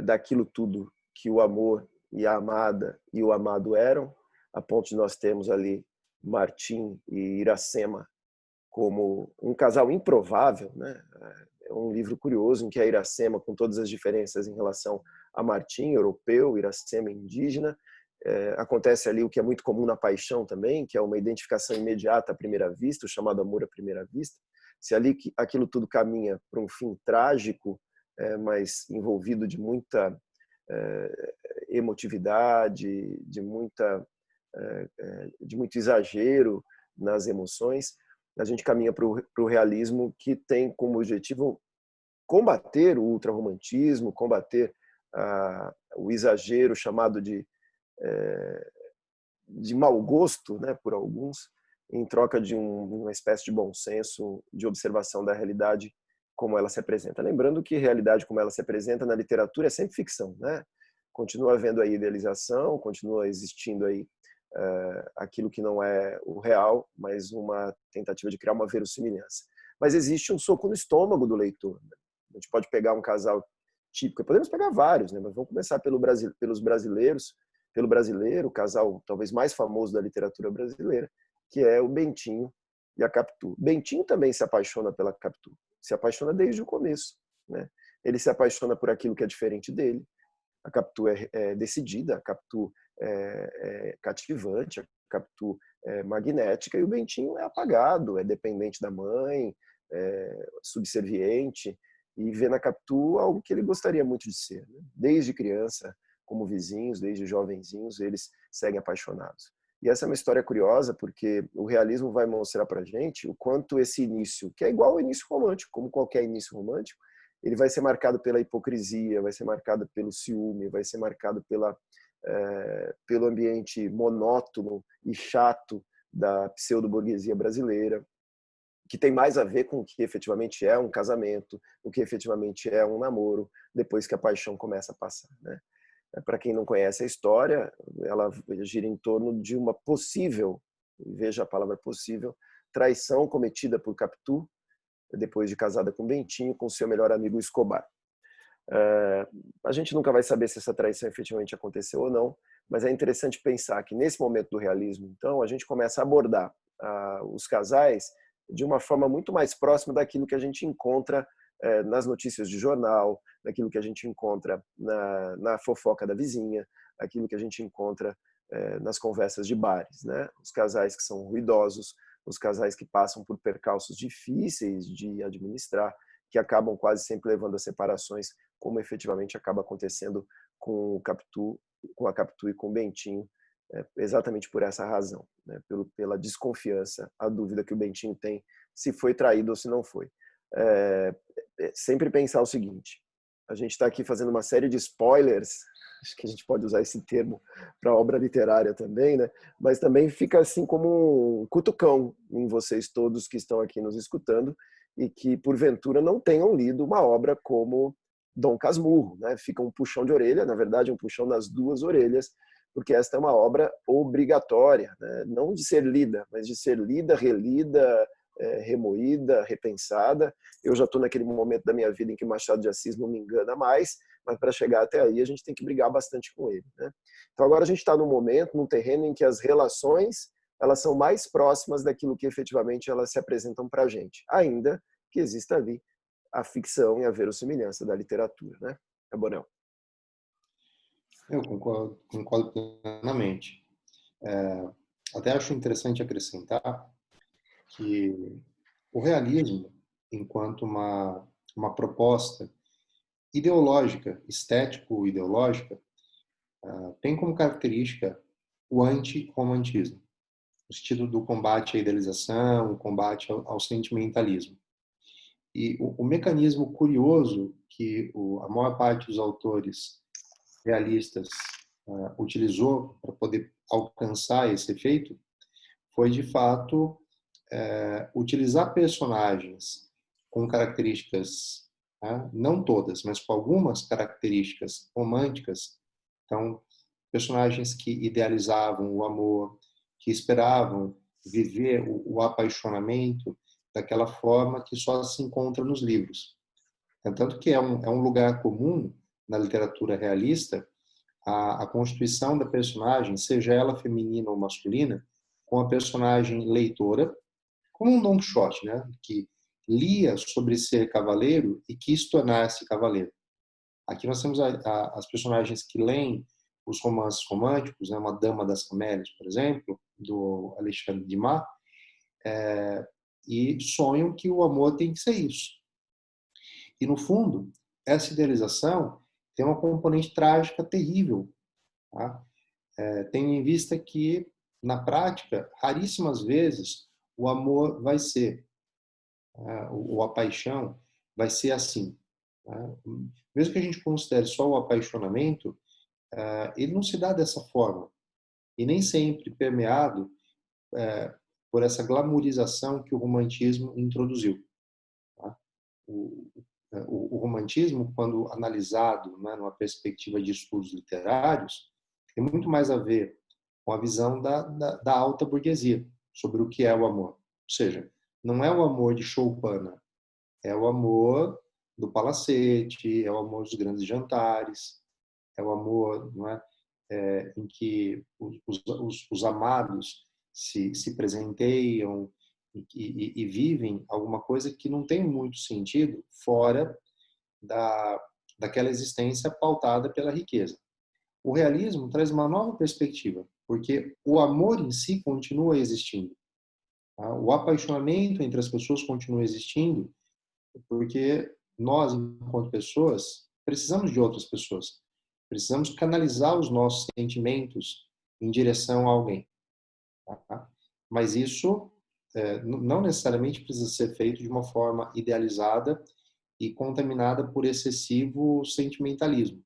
daquilo tudo que o amor e a amada e o amado eram, a ponto de nós termos ali Martim e Iracema como um casal improvável, né? É um livro curioso em que a Iracema, com todas as diferenças em relação a Martim, europeu, Iracema, indígena, acontece ali o que é muito comum na paixão também, que é uma identificação imediata à primeira vista, o chamado amor à primeira vista. Se ali aquilo tudo caminha para um fim trágico, mas envolvido de muita emotividade, de muito exagero nas emoções, a gente caminha para o realismo, que tem como objetivo combater o ultrarromantismo, combater o exagero chamado de mau gosto, né, por alguns, em troca de uma espécie de bom senso, de observação da realidade como ela se apresenta. Lembrando que realidade como ela se apresenta na literatura é sempre ficção, né? Continua havendo aí idealização, continua existindo aí aquilo que não é o real, mas uma tentativa de criar uma verossimilhança. Mas existe um soco no estômago do leitor, né? A gente pode pegar um casal típico, podemos pegar vários, né? Mas vamos começar pelos brasileiros, pelo brasileiro, o casal talvez mais famoso da literatura brasileira, que é o Bentinho e a Capitu. Bentinho também se apaixona pela Capitu, se apaixona desde o começo, né? Ele se apaixona por aquilo que é diferente dele. A Capitu é decidida, a Capitu é cativante, a Capitu é magnética, e o Bentinho é apagado, é dependente da mãe, é subserviente, e vê na Capitu algo que ele gostaria muito de ser, né? Desde criança, como vizinhos, desde jovenzinhos, eles seguem apaixonados. E essa é uma história curiosa, porque o realismo vai mostrar para a gente o quanto esse início, que é igual ao início romântico, como qualquer início romântico, ele vai ser marcado pela hipocrisia, vai ser marcado pelo ciúme, vai ser marcado pelo ambiente monótono e chato da pseudo-burguesia brasileira, que tem mais a ver com o que efetivamente é um casamento, o que efetivamente é um namoro, depois que a paixão começa a passar, né? Para quem não conhece a história, ela gira em torno de uma possível, veja a palavra possível, traição cometida por Capitu, depois de casada com Bentinho, com seu melhor amigo Escobar. A gente nunca vai saber se essa traição efetivamente aconteceu ou não, mas é interessante pensar que nesse momento do realismo, então, a gente começa a abordar os casais de uma forma muito mais próxima daquilo que a gente encontra nas notícias de jornal, daquilo que a gente encontra na fofoca da vizinha, aquilo que a gente encontra nas conversas de bares, né? Os casais que são ruidosos, os casais que passam por percalços difíceis de administrar, que acabam quase sempre levando a separações, como efetivamente acaba acontecendo com a Capitu e com o Bentinho, exatamente por essa razão, né? Pela desconfiança, a dúvida que o Bentinho tem se foi traído ou se não foi. Sempre pensar o seguinte: a gente está aqui fazendo uma série de spoilers, acho que a gente pode usar esse termo para obra literária também, né? Mas também fica assim como um cutucão em vocês todos que estão aqui nos escutando e que porventura não tenham lido uma obra como Dom Casmurro, né? Fica um puxão de orelha, na verdade um puxão nas duas orelhas, porque esta é uma obra obrigatória, né? Não de ser lida, mas de ser lida, relida, remoída, repensada. Eu já estou naquele momento da minha vida em que Machado de Assis não me engana mais, mas para chegar até aí a gente tem que brigar bastante com ele, né? Então agora a gente está num momento, num terreno em que as relações elas são mais próximas daquilo que efetivamente elas se apresentam para a gente, ainda que exista ali a ficção e a verossimilhança da literatura, né? Bonel. Eu concordo plenamente. Até acho interessante acrescentar que o realismo, enquanto uma proposta ideológica, estético-ideológica, tem como característica o anti-romantismo, no sentido do combate à idealização, o combate ao sentimentalismo. E o mecanismo curioso que a maior parte dos autores realistas utilizou para poder alcançar esse efeito foi, de fato, utilizar personagens com características, não todas, mas com algumas características românticas. Então, personagens que idealizavam o amor, que esperavam viver o apaixonamento daquela forma que só se encontra nos livros. Tanto que é um lugar comum na literatura realista a constituição da personagem, seja ela feminina ou masculina, com a personagem leitora, como um Don Quixote, né? Que lia sobre ser cavaleiro e quis tornar-se cavaleiro. Aqui nós temos as personagens que leem os romances românticos, né, Uma Dama das Camélias, por exemplo, do Alexandre Dumas, e sonham que o amor tem que ser isso. E, no fundo, essa idealização tem uma componente trágica terrível. Tá? Tendo em vista que, na prática, raríssimas vezes, o amor vai ser, ou a paixão vai ser assim. Tá? Mesmo que a gente considere só o apaixonamento, ele não se dá dessa forma. E nem sempre permeado por essa glamourização que o romantismo introduziu. Tá? O romantismo, quando analisado, né, numa perspectiva de estudos literários, tem muito mais a ver com a visão da alta burguesia sobre o que é o amor. Ou seja, não é o amor de choupana, é o amor do palacete, é o amor dos grandes jantares, é o amor, não é, em que os amados se presenteiam e vivem alguma coisa que não tem muito sentido fora daquela existência pautada pela riqueza. O realismo traz uma nova perspectiva, porque o amor em si continua existindo. Tá? O apaixonamento entre as pessoas continua existindo, porque nós, enquanto pessoas, precisamos de outras pessoas. Precisamos canalizar os nossos sentimentos em direção a alguém. Tá? Mas isso não necessariamente precisa ser feito de uma forma idealizada e contaminada por excessivo sentimentalismo.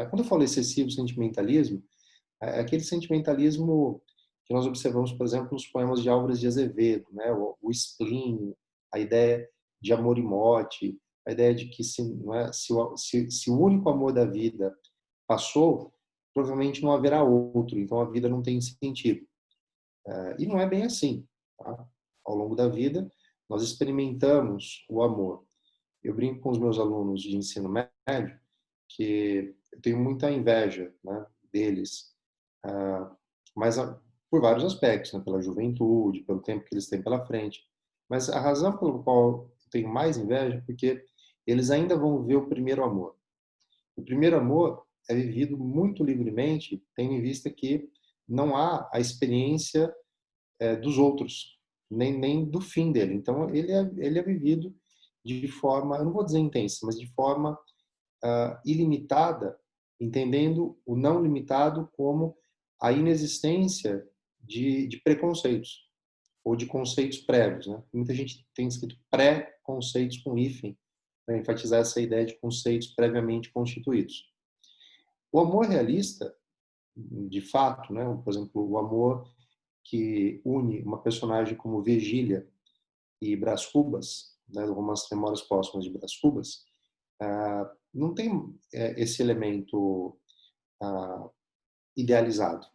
Quando eu falo excessivo sentimentalismo, é aquele sentimentalismo que nós observamos, por exemplo, nos poemas de Álvares de Azevedo, né? O spleen, a ideia de amor e morte, a ideia de que não é, se o único amor da vida passou, provavelmente não haverá outro, então a vida não tem sentido. E não é bem assim. Tá? Ao longo da vida, nós experimentamos o amor. Eu brinco com os meus alunos de ensino médio que eu tenho muita inveja, né, deles, mas por vários aspectos, né, pela juventude, pelo tempo que eles têm pela frente. Mas a razão pela qual eu tenho mais inveja é porque eles ainda vão ver o primeiro amor. O primeiro amor é vivido muito livremente, tendo em vista que não há a experiência dos outros, nem do fim dele. Então, ele é vivido de forma, eu não vou dizer intensa, mas de forma ilimitada, entendendo o não limitado como a inexistência de preconceitos ou de conceitos prévios. Né? Muita gente tem escrito pré-conceitos com hífen para enfatizar essa ideia de conceitos previamente constituídos. O amor realista, de fato, né? Por exemplo, o amor que une uma personagem como Virgília e Brás Cubas, né, do romance Memórias Póstumas de Brás Cubas, não tem esse elemento idealizado.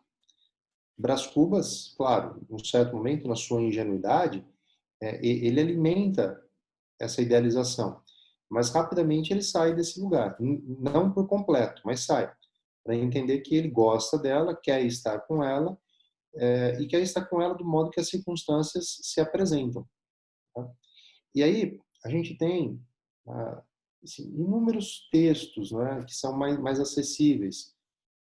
Brás Cubas, claro, num certo momento, na sua ingenuidade, ele alimenta essa idealização, mas rapidamente ele sai desse lugar, não por completo, mas sai, para entender que ele gosta dela, quer estar com ela, e quer estar com ela do modo que as circunstâncias se apresentam. Tá? E aí a gente tem assim, inúmeros textos, né, que são mais acessíveis,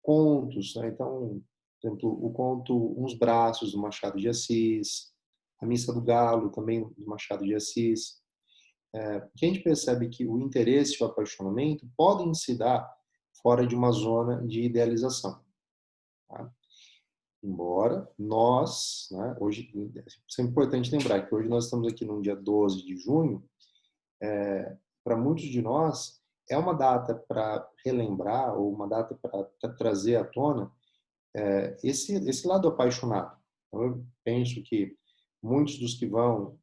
contos, né? Então, por exemplo, o conto Uns Braços, do Machado de Assis, a Missa do Galo, também do Machado de Assis, que a gente percebe que o interesse e o apaixonamento podem se dar fora de uma zona de idealização. Tá? Embora nós, né, hoje, isso é importante lembrar que hoje nós estamos aqui no dia 12 de junho, para muitos de nós, é uma data para relembrar ou uma data para trazer à tona esse lado apaixonado. Então, eu penso que muitos dos que vão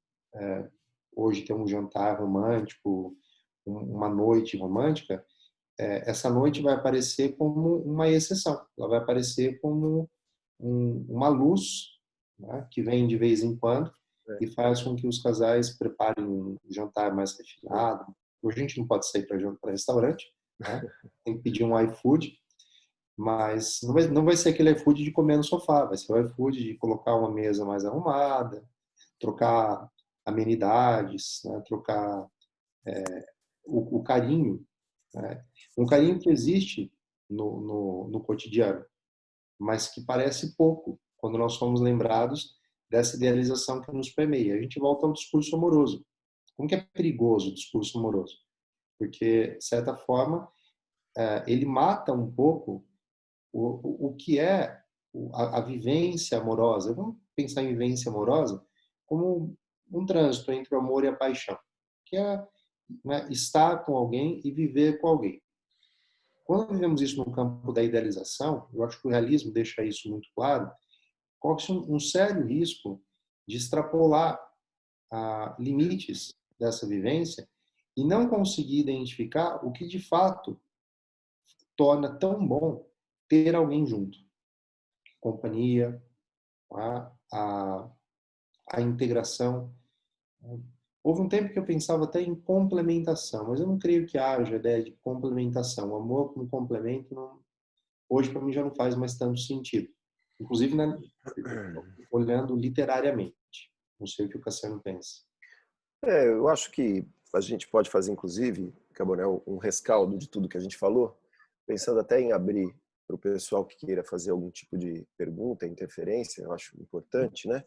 hoje ter um jantar romântico, uma noite romântica, essa noite vai aparecer como uma exceção. Ela vai aparecer como uma luz, né, que vem de vez em quando e faz com que os casais preparem um jantar mais refinado. Hoje a gente não pode sair para restaurante, né? Tem que pedir um iFood, mas não vai ser aquele iFood de comer no sofá, vai ser o iFood de colocar uma mesa mais arrumada, trocar amenidades, né? Trocar o carinho, né? Um carinho que existe no cotidiano, mas que parece pouco quando nós somos lembrados dessa idealização que nos permeia. A gente volta ao discurso amoroso. Como que é perigoso o discurso amoroso? Porque, de certa forma, ele mata um pouco o que é a vivência amorosa. Vamos pensar em vivência amorosa como um trânsito entre o amor e a paixão, que é, né, estar com alguém e viver com alguém. Quando vivemos isso no campo da idealização, eu acho que o realismo deixa isso muito claro, corre-se um sério risco de extrapolar limites dessa vivência e não conseguir identificar o que de fato torna tão bom ter alguém junto. Companhia, a integração. Houve um tempo que eu pensava até em complementação, mas eu não creio que haja ideia de complementação. O amor como complemento, não, hoje para mim já não faz mais tanto sentido. Inclusive, né, olhando literariamente. Não sei o que o Cassiano pensa. Eu acho que a gente pode fazer, inclusive, Cabonel, um rescaldo de tudo que a gente falou, pensando até em abrir para o pessoal que queira fazer algum tipo de pergunta, interferência, eu acho importante, né?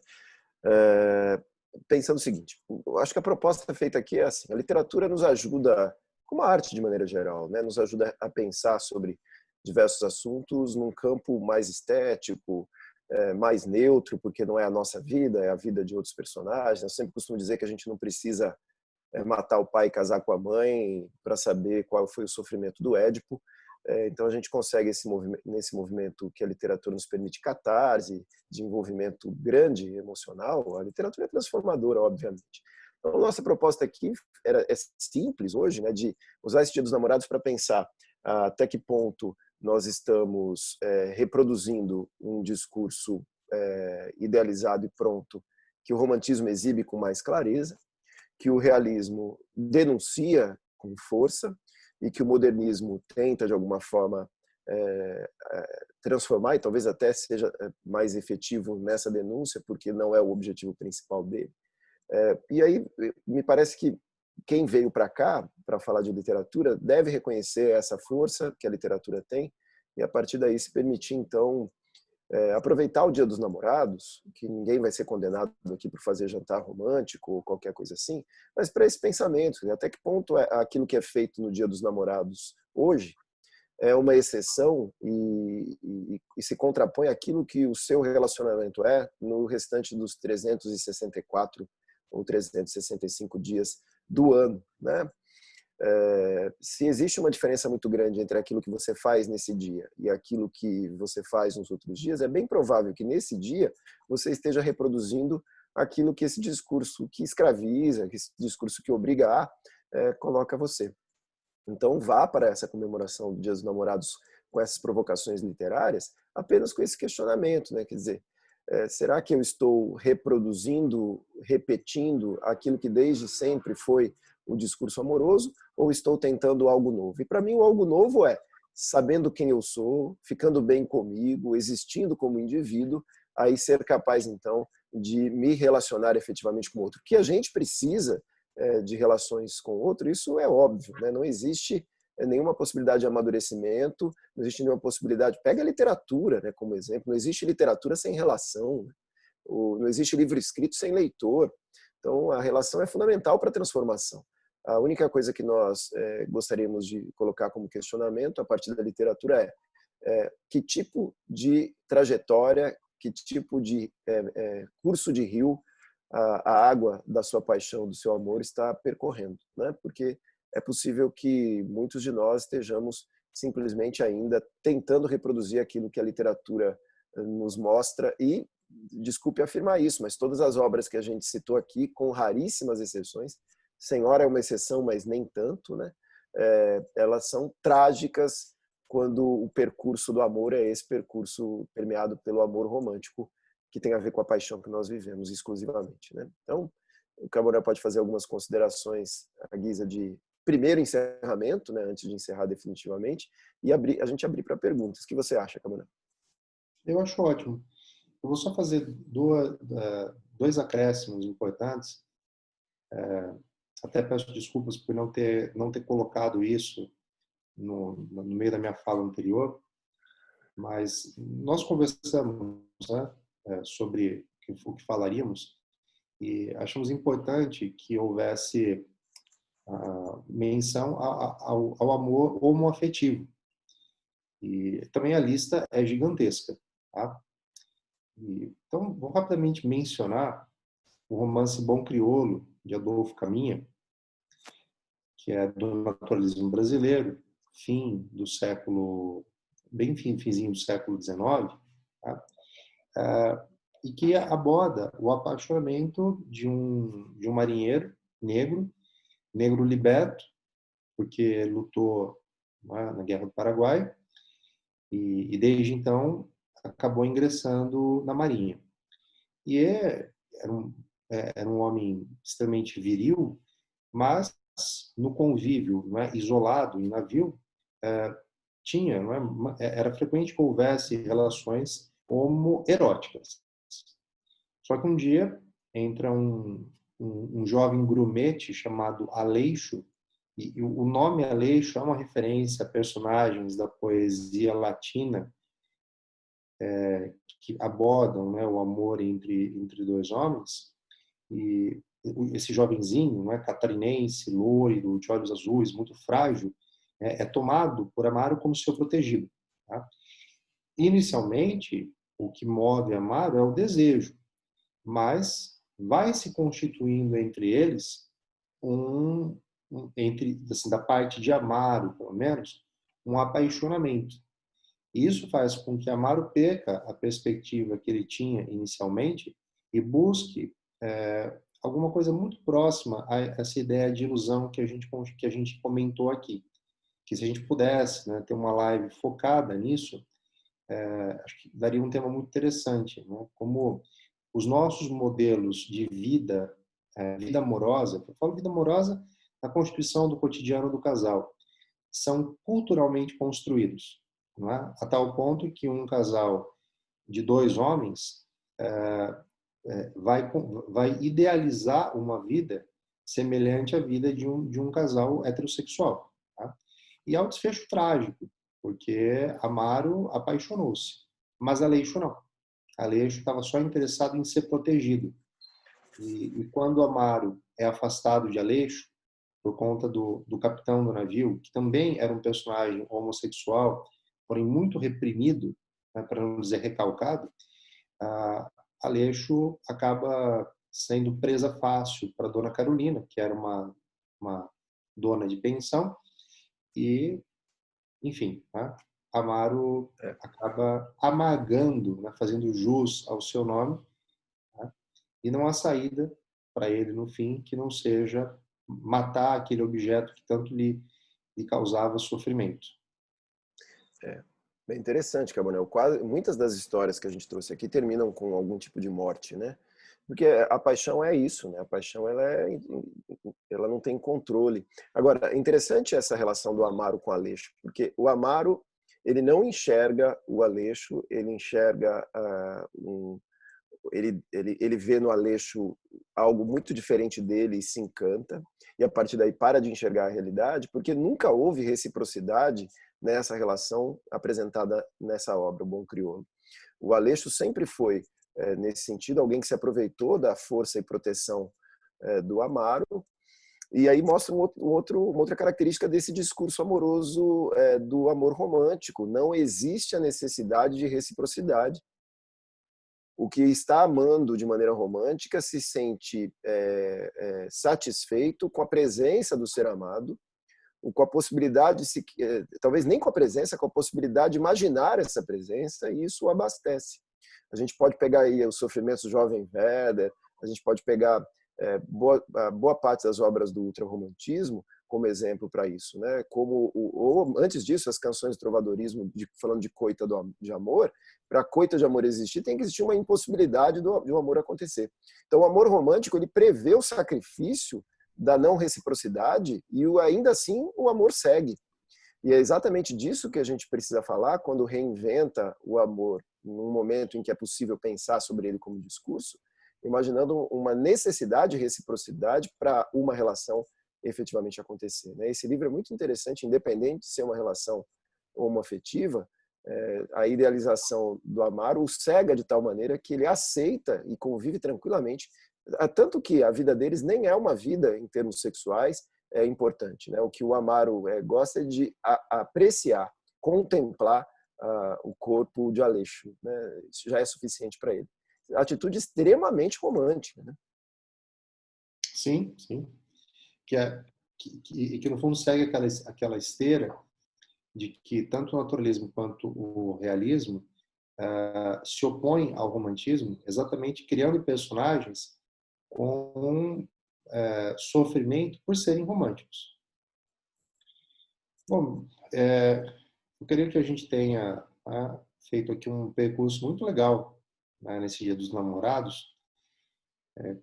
Pensando o seguinte, eu acho que a proposta feita aqui é assim, a literatura nos ajuda, como a arte de maneira geral, né? Nos ajuda a pensar sobre diversos assuntos num campo mais estético, mais neutro, porque não é a nossa vida, é a vida de outros personagens. Eu sempre costumo dizer que a gente não precisa matar o pai e casar com a mãe para saber qual foi o sofrimento do Édipo. Então a gente consegue nesse movimento que a literatura nos permite catarse, de envolvimento grande emocional. A literatura é transformadora, obviamente. Então a nossa proposta aqui é simples hoje, né, de usar esse Dia dos Namorados para pensar até que ponto nós estamos reproduzindo um discurso idealizado e pronto que o romantismo exibe com mais clareza, que o realismo denuncia com força e que o modernismo tenta, de alguma forma, transformar, e talvez até seja mais efetivo nessa denúncia, porque não é o objetivo principal dele. E aí, me parece que quem veio para cá, para falar de literatura, deve reconhecer essa força que a literatura tem e, a partir daí, se permitir, então, aproveitar o Dia dos Namorados, que ninguém vai ser condenado aqui por fazer jantar romântico ou qualquer coisa assim, mas para esse pensamento, né? Até que ponto aquilo que é feito no Dia dos Namorados hoje é uma exceção e se contrapõe àquilo que o seu relacionamento é no restante dos 364 ou 365 dias do ano, né? Se existe uma diferença muito grande entre aquilo que você faz nesse dia e aquilo que você faz nos outros dias, é bem provável que nesse dia você esteja reproduzindo aquilo que esse discurso que escraviza, que esse discurso que obriga coloca você. Então vá para essa comemoração do Dia dos Namorados com essas provocações literárias, apenas com esse questionamento, né? Quer dizer, será que eu estou reproduzindo, repetindo aquilo que desde sempre foi o discurso amoroso, ou estou tentando algo novo? E para mim o algo novo é sabendo quem eu sou, ficando bem comigo, existindo como indivíduo, aí ser capaz então de me relacionar efetivamente com o outro. Que a gente precisa de relações com o outro, isso é óbvio, né? Não existe nenhuma possibilidade de amadurecimento, não existe nenhuma possibilidade. Pega a literatura, né, como exemplo, não existe literatura sem relação, né? Não existe livro escrito sem leitor. Então, a relação é fundamental para a transformação. A única coisa que nós gostaríamos de colocar como questionamento a partir da literatura é que tipo de trajetória, que tipo de curso de rio a água da sua paixão, do seu amor está percorrendo, né? Porque é possível que muitos de nós estejamos simplesmente ainda tentando reproduzir aquilo que a literatura nos mostra e, desculpe afirmar isso, mas todas as obras que a gente citou aqui, com raríssimas exceções, Senhora é uma exceção, mas nem tanto, né? Elas são trágicas quando o percurso do amor é esse percurso permeado pelo amor romântico, que tem a ver com a paixão que nós vivemos exclusivamente, né? Então, o Cabonel pode fazer algumas considerações à guisa de primeiro encerramento, né, antes de encerrar definitivamente, e a gente abrir para perguntas. O que você acha, Cabonel? Eu acho ótimo. Eu vou só fazer dois acréscimos importantes. Até peço desculpas por não ter colocado isso no meio da minha fala anterior, mas nós conversamos, né, sobre o que falaríamos e achamos importante que houvesse menção ao amor homoafetivo. E também a lista é gigantesca, tá? Então, vou rapidamente mencionar o romance Bom Crioulo, de Adolfo Caminha, que é do naturalismo brasileiro, finzinho do século XIX, tá? E que aborda o apaixonamento de um marinheiro negro liberto, porque lutou, né, na Guerra do Paraguai, e desde então acabou ingressando na Marinha. E era um homem extremamente viril, mas no convívio, não é, isolado em navio, tinha, não é, era frequente que houvesse relações homoeróticas. Só que um dia entra um jovem grumete chamado Aleixo, e o nome Aleixo é uma referência a personagens da poesia latina que abordam, né, o amor entre dois homens. E esse jovenzinho, não é, catarinense, loiro, de olhos azuis, muito frágil, é tomado por Amaro como seu protegido. Tá? Inicialmente, o que move Amaro é o desejo, mas vai se constituindo entre eles entre assim, da parte de Amaro, pelo menos, um apaixonamento. Isso faz com que Amaro perca a perspectiva que ele tinha inicialmente e busque alguma coisa muito próxima a essa ideia de ilusão que a gente comentou aqui. Que se a gente pudesse, né, ter uma live focada nisso, acho que daria um tema muito interessante, né? Como os nossos modelos de vida, vida amorosa, eu falo vida amorosa na constituição do cotidiano do casal, são culturalmente construídos, não é? A tal ponto que um casal de dois homens vai idealizar uma vida semelhante à vida de um casal heterossexual. Tá? E há um desfecho trágico, porque Amaro apaixonou-se, mas Aleixo não. Aleixo estava só interessado em ser protegido. E quando Amaro é afastado de Aleixo, por conta do capitão do navio, que também era um personagem homossexual, porém muito reprimido, né, para não dizer recalcado, Aleixo acaba sendo presa fácil para Dona Carolina, que era uma dona de pensão, e, enfim, né, Amaro acaba amagando, né, fazendo jus ao seu nome, né, e não há saída para ele no fim que não seja matar aquele objeto que tanto lhe causava sofrimento. Bem interessante, Cabonel. Muitas das histórias que a gente trouxe aqui terminam com algum tipo de morte, né? Porque a paixão é isso, né? A paixão ela não tem controle. Agora, é interessante essa relação do Amaro com o Aleixo, porque o Amaro ele não enxerga o Aleixo, ele enxerga ele vê no Aleixo algo muito diferente dele e se encanta, e a partir daí para de enxergar a realidade, porque nunca houve reciprocidade nessa relação apresentada nessa obra, O Bom Crioulo. O Aleixo sempre foi, nesse sentido, alguém que se aproveitou da força e proteção do Amaro, e aí mostra uma outra característica desse discurso amoroso do amor romântico. Não existe a necessidade de reciprocidade. O que está amando de maneira romântica se sente satisfeito com a presença do ser amado, com a possibilidade, talvez nem com a presença, com a possibilidade de imaginar essa presença, e isso o abastece. A gente pode pegar aí os sofrimentos do jovem Werther, a gente pode pegar boa parte das obras do ultrarromantismo como exemplo para isso, né? Ou antes disso, as canções de trovadorismo falando de coita de amor, para a coita de amor existir, tem que existir uma impossibilidade de um amor acontecer. Então, o amor romântico ele prevê o sacrifício da não reciprocidade e ainda assim o amor segue. E é exatamente disso que a gente precisa falar quando reinventa o amor num momento em que é possível pensar sobre ele como discurso, imaginando uma necessidade de reciprocidade para uma relação efetivamente acontecer, né? Esse livro é muito interessante, independente de ser uma relação homoafetiva, a idealização do Amaro o cega de tal maneira que ele aceita e convive tranquilamente, tanto que a vida deles nem é uma vida em termos sexuais importante, né? O que o Amaro gosta é de apreciar, contemplar o corpo de Aleixo, né? Isso já é suficiente para ele. Atitude extremamente romântica, né? Sim, sim. Que no fundo segue aquela esteira de que tanto o naturalismo quanto o realismo se opõem ao romantismo, exatamente criando personagens com sofrimento por serem românticos. Bom, eu queria que a gente tenha feito aqui um percurso muito legal, né, nesse Dia dos Namorados,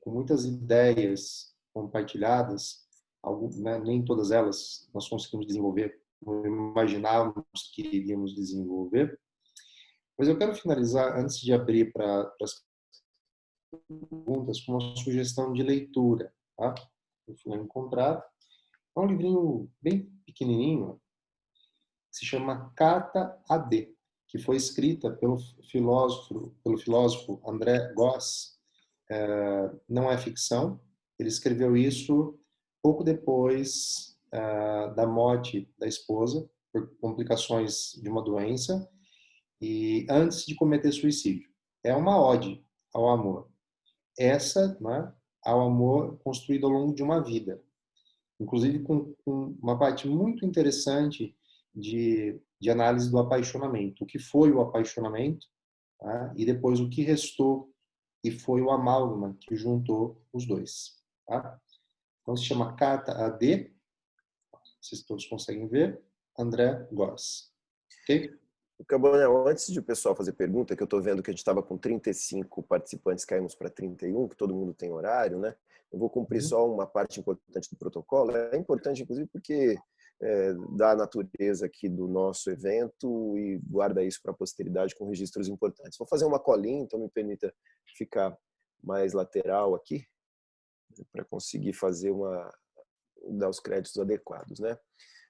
com muitas ideias compartilhadas, né, nem todas elas nós conseguimos desenvolver, como imaginávamos que iríamos desenvolver. Mas eu quero finalizar, antes de abrir para as perguntas, com uma sugestão de leitura. Tá? Eu fui encontrar. É um livrinho bem pequenininho, que se chama Carta a D, que foi escrita pelo filósofo André Goss. Não é ficção. Ele escreveu isso pouco depois da morte da esposa, por complicações de uma doença, e antes de cometer suicídio. É uma ode ao amor. Né, ao amor construído ao longo de uma vida. Inclusive com uma parte muito interessante de análise do apaixonamento. O que foi o apaixonamento, tá? E depois o que restou e foi o amálgama que juntou os dois. Tá? Então se chama Carta a D, vocês todos conseguem ver, André Goss. Ok? Cabonel, antes de o pessoal fazer pergunta, que eu estou vendo que a gente estava com 35 participantes, caímos para 31, que todo mundo tem horário, né? Eu vou cumprir só uma parte importante do protocolo. É importante, inclusive, porque dá a natureza aqui do nosso evento e guarda isso para a posteridade com registros importantes. Vou fazer uma colinha, então me permita ficar mais lateral aqui, para conseguir dar os créditos adequados, né?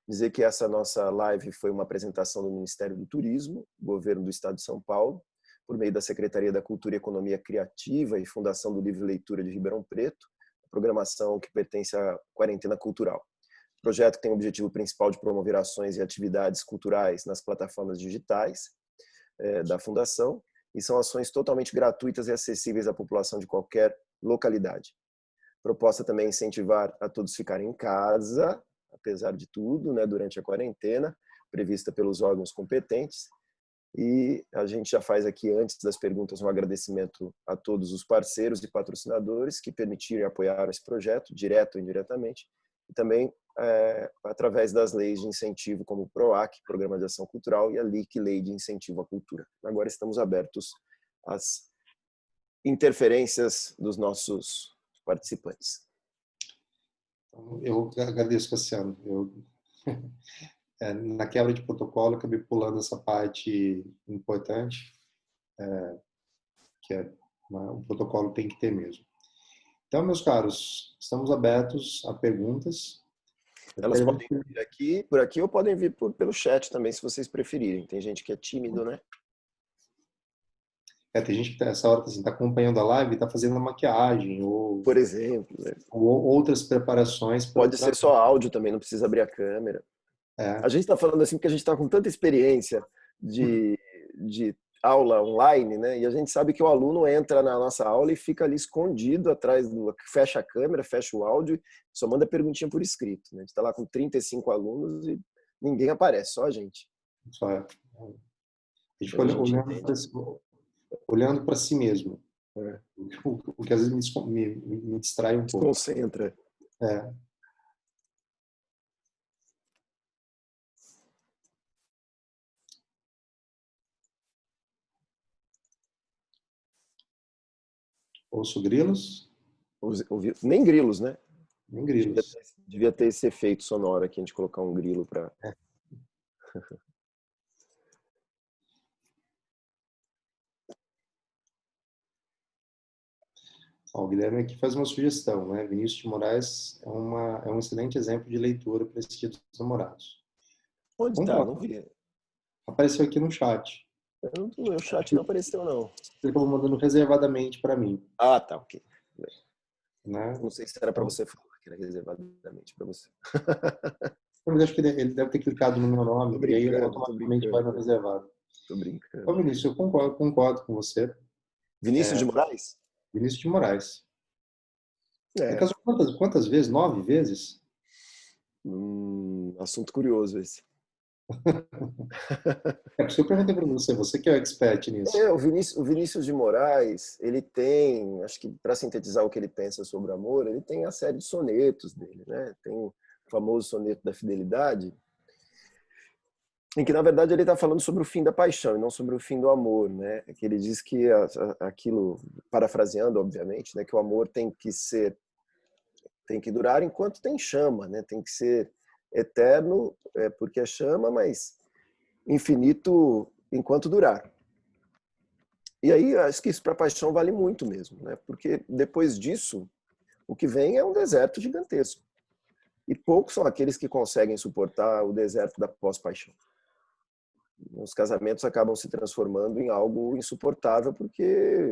Dizer que essa nossa live foi uma apresentação do Ministério do Turismo, Governo do Estado de São Paulo, por meio da Secretaria da Cultura e Economia Criativa e Fundação do Livro e Leitura de Ribeirão Preto, programação que pertence à Quarentena Cultural. O projeto tem o objetivo principal de promover ações e atividades culturais nas plataformas digitais da Fundação, e são ações totalmente gratuitas e acessíveis à população de qualquer localidade. Proposta também é incentivar a todos ficarem em casa, apesar de tudo, né, durante a quarentena, prevista pelos órgãos competentes. E a gente já faz aqui, antes das perguntas, um agradecimento a todos os parceiros e patrocinadores que permitiram apoiar esse projeto, direto ou indiretamente, e também através das leis de incentivo, como o PROAC, Programa de Ação Cultural, e a LIC, Lei de Incentivo à Cultura. Agora estamos abertos às interferências dos nossos participantes. Eu agradeço, Cassiano. Na quebra de protocolo, acabei pulando essa parte importante, que o protocolo tem que ter mesmo. Então, meus caros, estamos abertos a perguntas. Elas podem vir aqui, por aqui, ou podem vir pelo chat também, se vocês preferirem. Tem gente que é tímido, né? Tem gente que essa hora está acompanhando a live e está fazendo a maquiagem, por exemplo, né? Ou outras preparações. Pode ser só áudio também, não precisa abrir a câmera. A gente está falando assim porque a gente está com tanta experiência de aula online, né? E a gente sabe que o aluno entra na nossa aula e fica ali escondido atrás fecha a câmera, fecha o áudio, só manda perguntinha por escrito, né? A gente está lá com 35 alunos e ninguém aparece, só a gente. Só a gente fica olhando para si mesmo. O que às vezes me distrai um pouco. Desconcentra. Ouço grilos? Nem grilos, né? Nem grilos. Devia ter esse efeito sonoro aqui, a gente colocar um grilo para... Ó, o Guilherme aqui faz uma sugestão, né? Vinícius de Moraes é um excelente exemplo de leitura para esse Dia dos Namorados. Onde tá? Não Concordo. vi. Apareceu aqui no chat. No meu chat não apareceu, não. Ele acabou mandando reservadamente para mim, Ah, tá, ok. né? Não sei se era para Então, você falar, que era reservadamente para você. eu acho que ele deve ter clicado no meu Tô nome e aí brincando, tô automaticamente vai no brincando, reservado. tô Então, brincando. Vinícius, eu concordo com você. Vinícius de Moraes? Vinícius de Moraes. Ele É, casou quantas vezes? 9 vezes? assunto curioso esse. É por isso que eu perguntei para você, você que é o expert nisso. O Vinícius de Moraes, ele tem, acho que para sintetizar o que ele pensa sobre o amor, ele tem a série de sonetos dele, né? Tem o famoso soneto da fidelidade, em que na verdade ele está falando sobre o fim da paixão e não sobre o fim do amor, né? Que ele diz que aquilo, parafraseando obviamente, né, que o amor tem que durar enquanto tem chama, né? Tem que ser eterno, porque é chama, mas infinito enquanto durar. E aí acho que isso para a paixão vale muito mesmo, né? Porque depois disso o que vem é um deserto gigantesco. E poucos são aqueles que conseguem suportar o deserto da pós-paixão. Os casamentos acabam se transformando em algo insuportável porque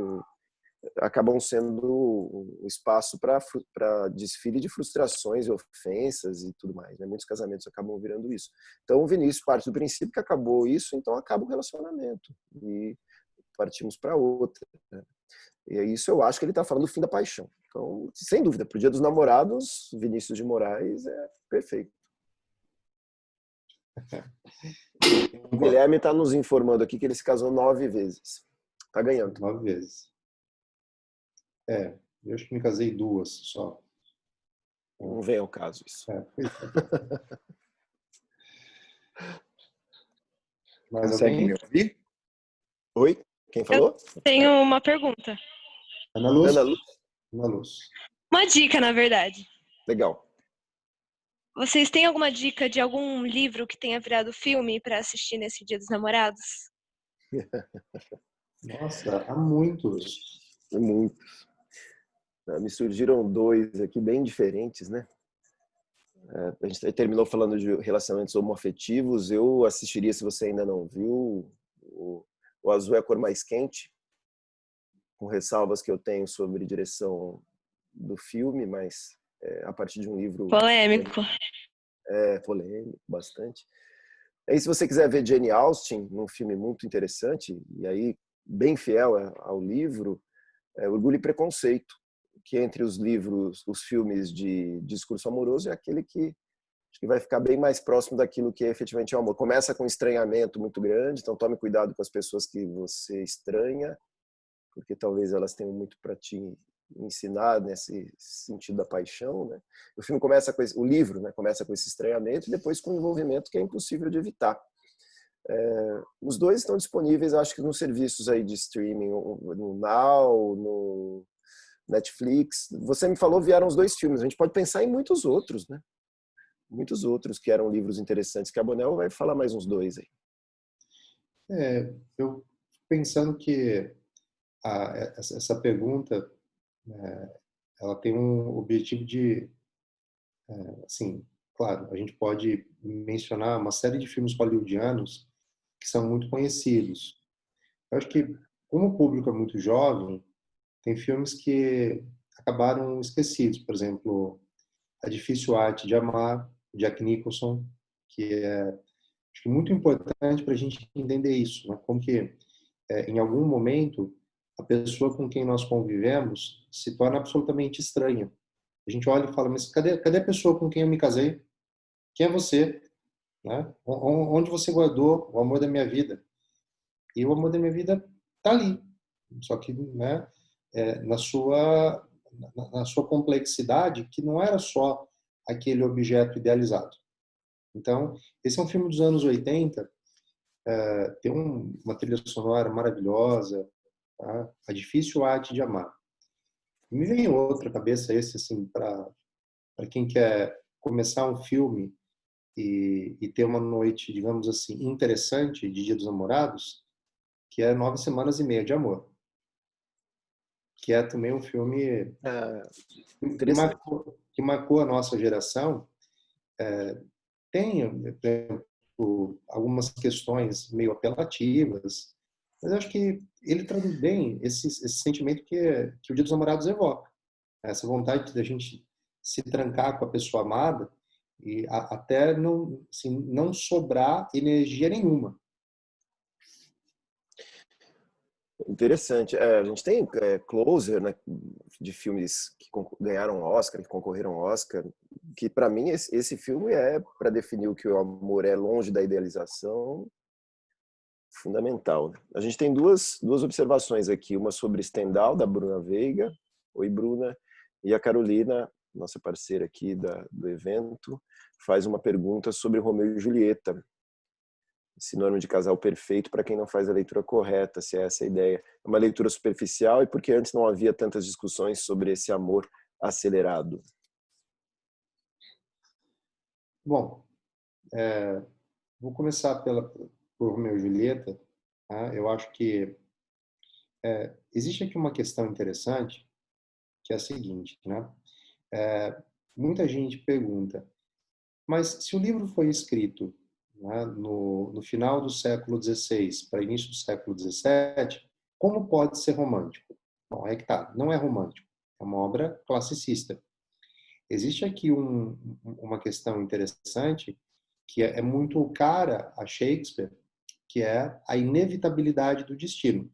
acabam sendo um espaço para desfile de frustrações e ofensas e tudo mais, né? Muitos casamentos acabam virando isso. Então o Vinícius parte do princípio que acabou isso, então acaba o relacionamento e partimos para outra, né? E isso eu acho que ele está falando do fim da paixão. Então, sem dúvida, para o Dia dos Namorados, Vinícius de Moraes é perfeito. O Concordo. Guilherme está nos informando aqui que ele se casou 9 vezes. Está ganhando. 9 vezes. Eu acho que me casei 2 só. Não vem ao caso isso. Pois é. Mais Consegue me alguém? ouvir? Oi? Quem Eu falou? tenho uma pergunta. Ana Luz? Ana Luz? Ana Luz. Uma dica, na verdade. Legal. Vocês têm alguma dica de algum livro que tenha virado filme para assistir nesse Dia dos Namorados? Nossa, há muitos. Muitos. Me surgiram 2 aqui bem diferentes, né? A gente terminou falando de relacionamentos homoafetivos. Eu assistiria, se você ainda não viu, o Azul é a Cor Mais Quente, com ressalvas que eu tenho sobre direção do filme, mas a partir de um livro Polêmico. polêmico, bastante. Aí, se você quiser ver Jane Austen, num filme muito interessante, e aí bem fiel ao livro, Orgulho e Preconceito, que entre os livros, os filmes de discurso amoroso, é aquele que acho que vai ficar bem mais próximo daquilo que efetivamente é o amor. Começa com um estranhamento muito grande, então tome cuidado com as pessoas que você estranha, porque talvez elas tenham muito para te ensinar nesse sentido da paixão, né? O filme começa com o livro, né? Começa com esse estranhamento e depois com um envolvimento que é impossível de evitar. Os 2 estão disponíveis, acho que nos serviços aí de streaming, no Now, no Netflix. Você me falou, vieram os 2 filmes. A gente pode pensar em muitos outros, né? Muitos outros que eram livros interessantes, que a Bonel vai falar mais uns 2 aí. Eu pensando que essa pergunta, ela tem um objetivo de, assim, claro, a gente pode mencionar uma série de filmes hollywoodianos que são muito conhecidos. Eu acho que, como o público é muito jovem, tem filmes que acabaram esquecidos. Por exemplo, A Difícil Arte de Amar, Jack Nicholson, que é, acho que muito importante para a gente entender isso, né? Como que, em algum momento, a pessoa com quem nós convivemos se torna absolutamente estranha. A gente olha e fala, mas cadê a pessoa com quem eu me casei? Quem é você? Né? Onde você guardou o amor da minha vida? E o amor da minha vida está ali. Só que, né, na sua complexidade, que não era só aquele objeto idealizado. Então, esse é um filme dos anos 80, tem uma trilha sonora maravilhosa, tá? A Difícil Arte de Amar. Me vem outra cabeça esse, assim, para quem quer começar um filme e ter uma noite, digamos assim, interessante de Dia dos Namorados, que é 9 Semanas e Meia de Amor. que é também um filme Interessante. que marcou a nossa geração. Tem, por exemplo, algumas questões meio apelativas, mas eu acho que ele traduz bem esse sentimento que o Dia dos Namorados evoca. Essa vontade da gente se trancar com a pessoa amada e até não, assim, não sobrar energia nenhuma. Interessante. A gente tem closer, né, de filmes que ganharam Oscar, que concorreram ao Oscar, que para mim esse filme é para definir o que o amor é longe da idealização, fundamental, né? A gente tem duas observações aqui, uma sobre Stendhal, da Bruna Veiga. Oi, Bruna. E a Carolina, nossa parceira aqui do evento, faz uma pergunta sobre Romeu e Julieta, sinônimo de casal perfeito para quem não faz a leitura correta, se é essa a ideia. É uma leitura superficial e porque antes não havia tantas discussões sobre esse amor acelerado. Bom, vou começar por Romeu e Julieta. Tá? Eu acho que existe aqui uma questão interessante, que é a seguinte, né? Muita gente pergunta, mas se o livro foi escrito, né, no final do século XVI para início do século XVII, como pode ser romântico? Bom, é que tá, não é romântico, é uma obra classicista. Existe aqui uma questão interessante que é muito cara a Shakespeare, que é a inevitabilidade do destino.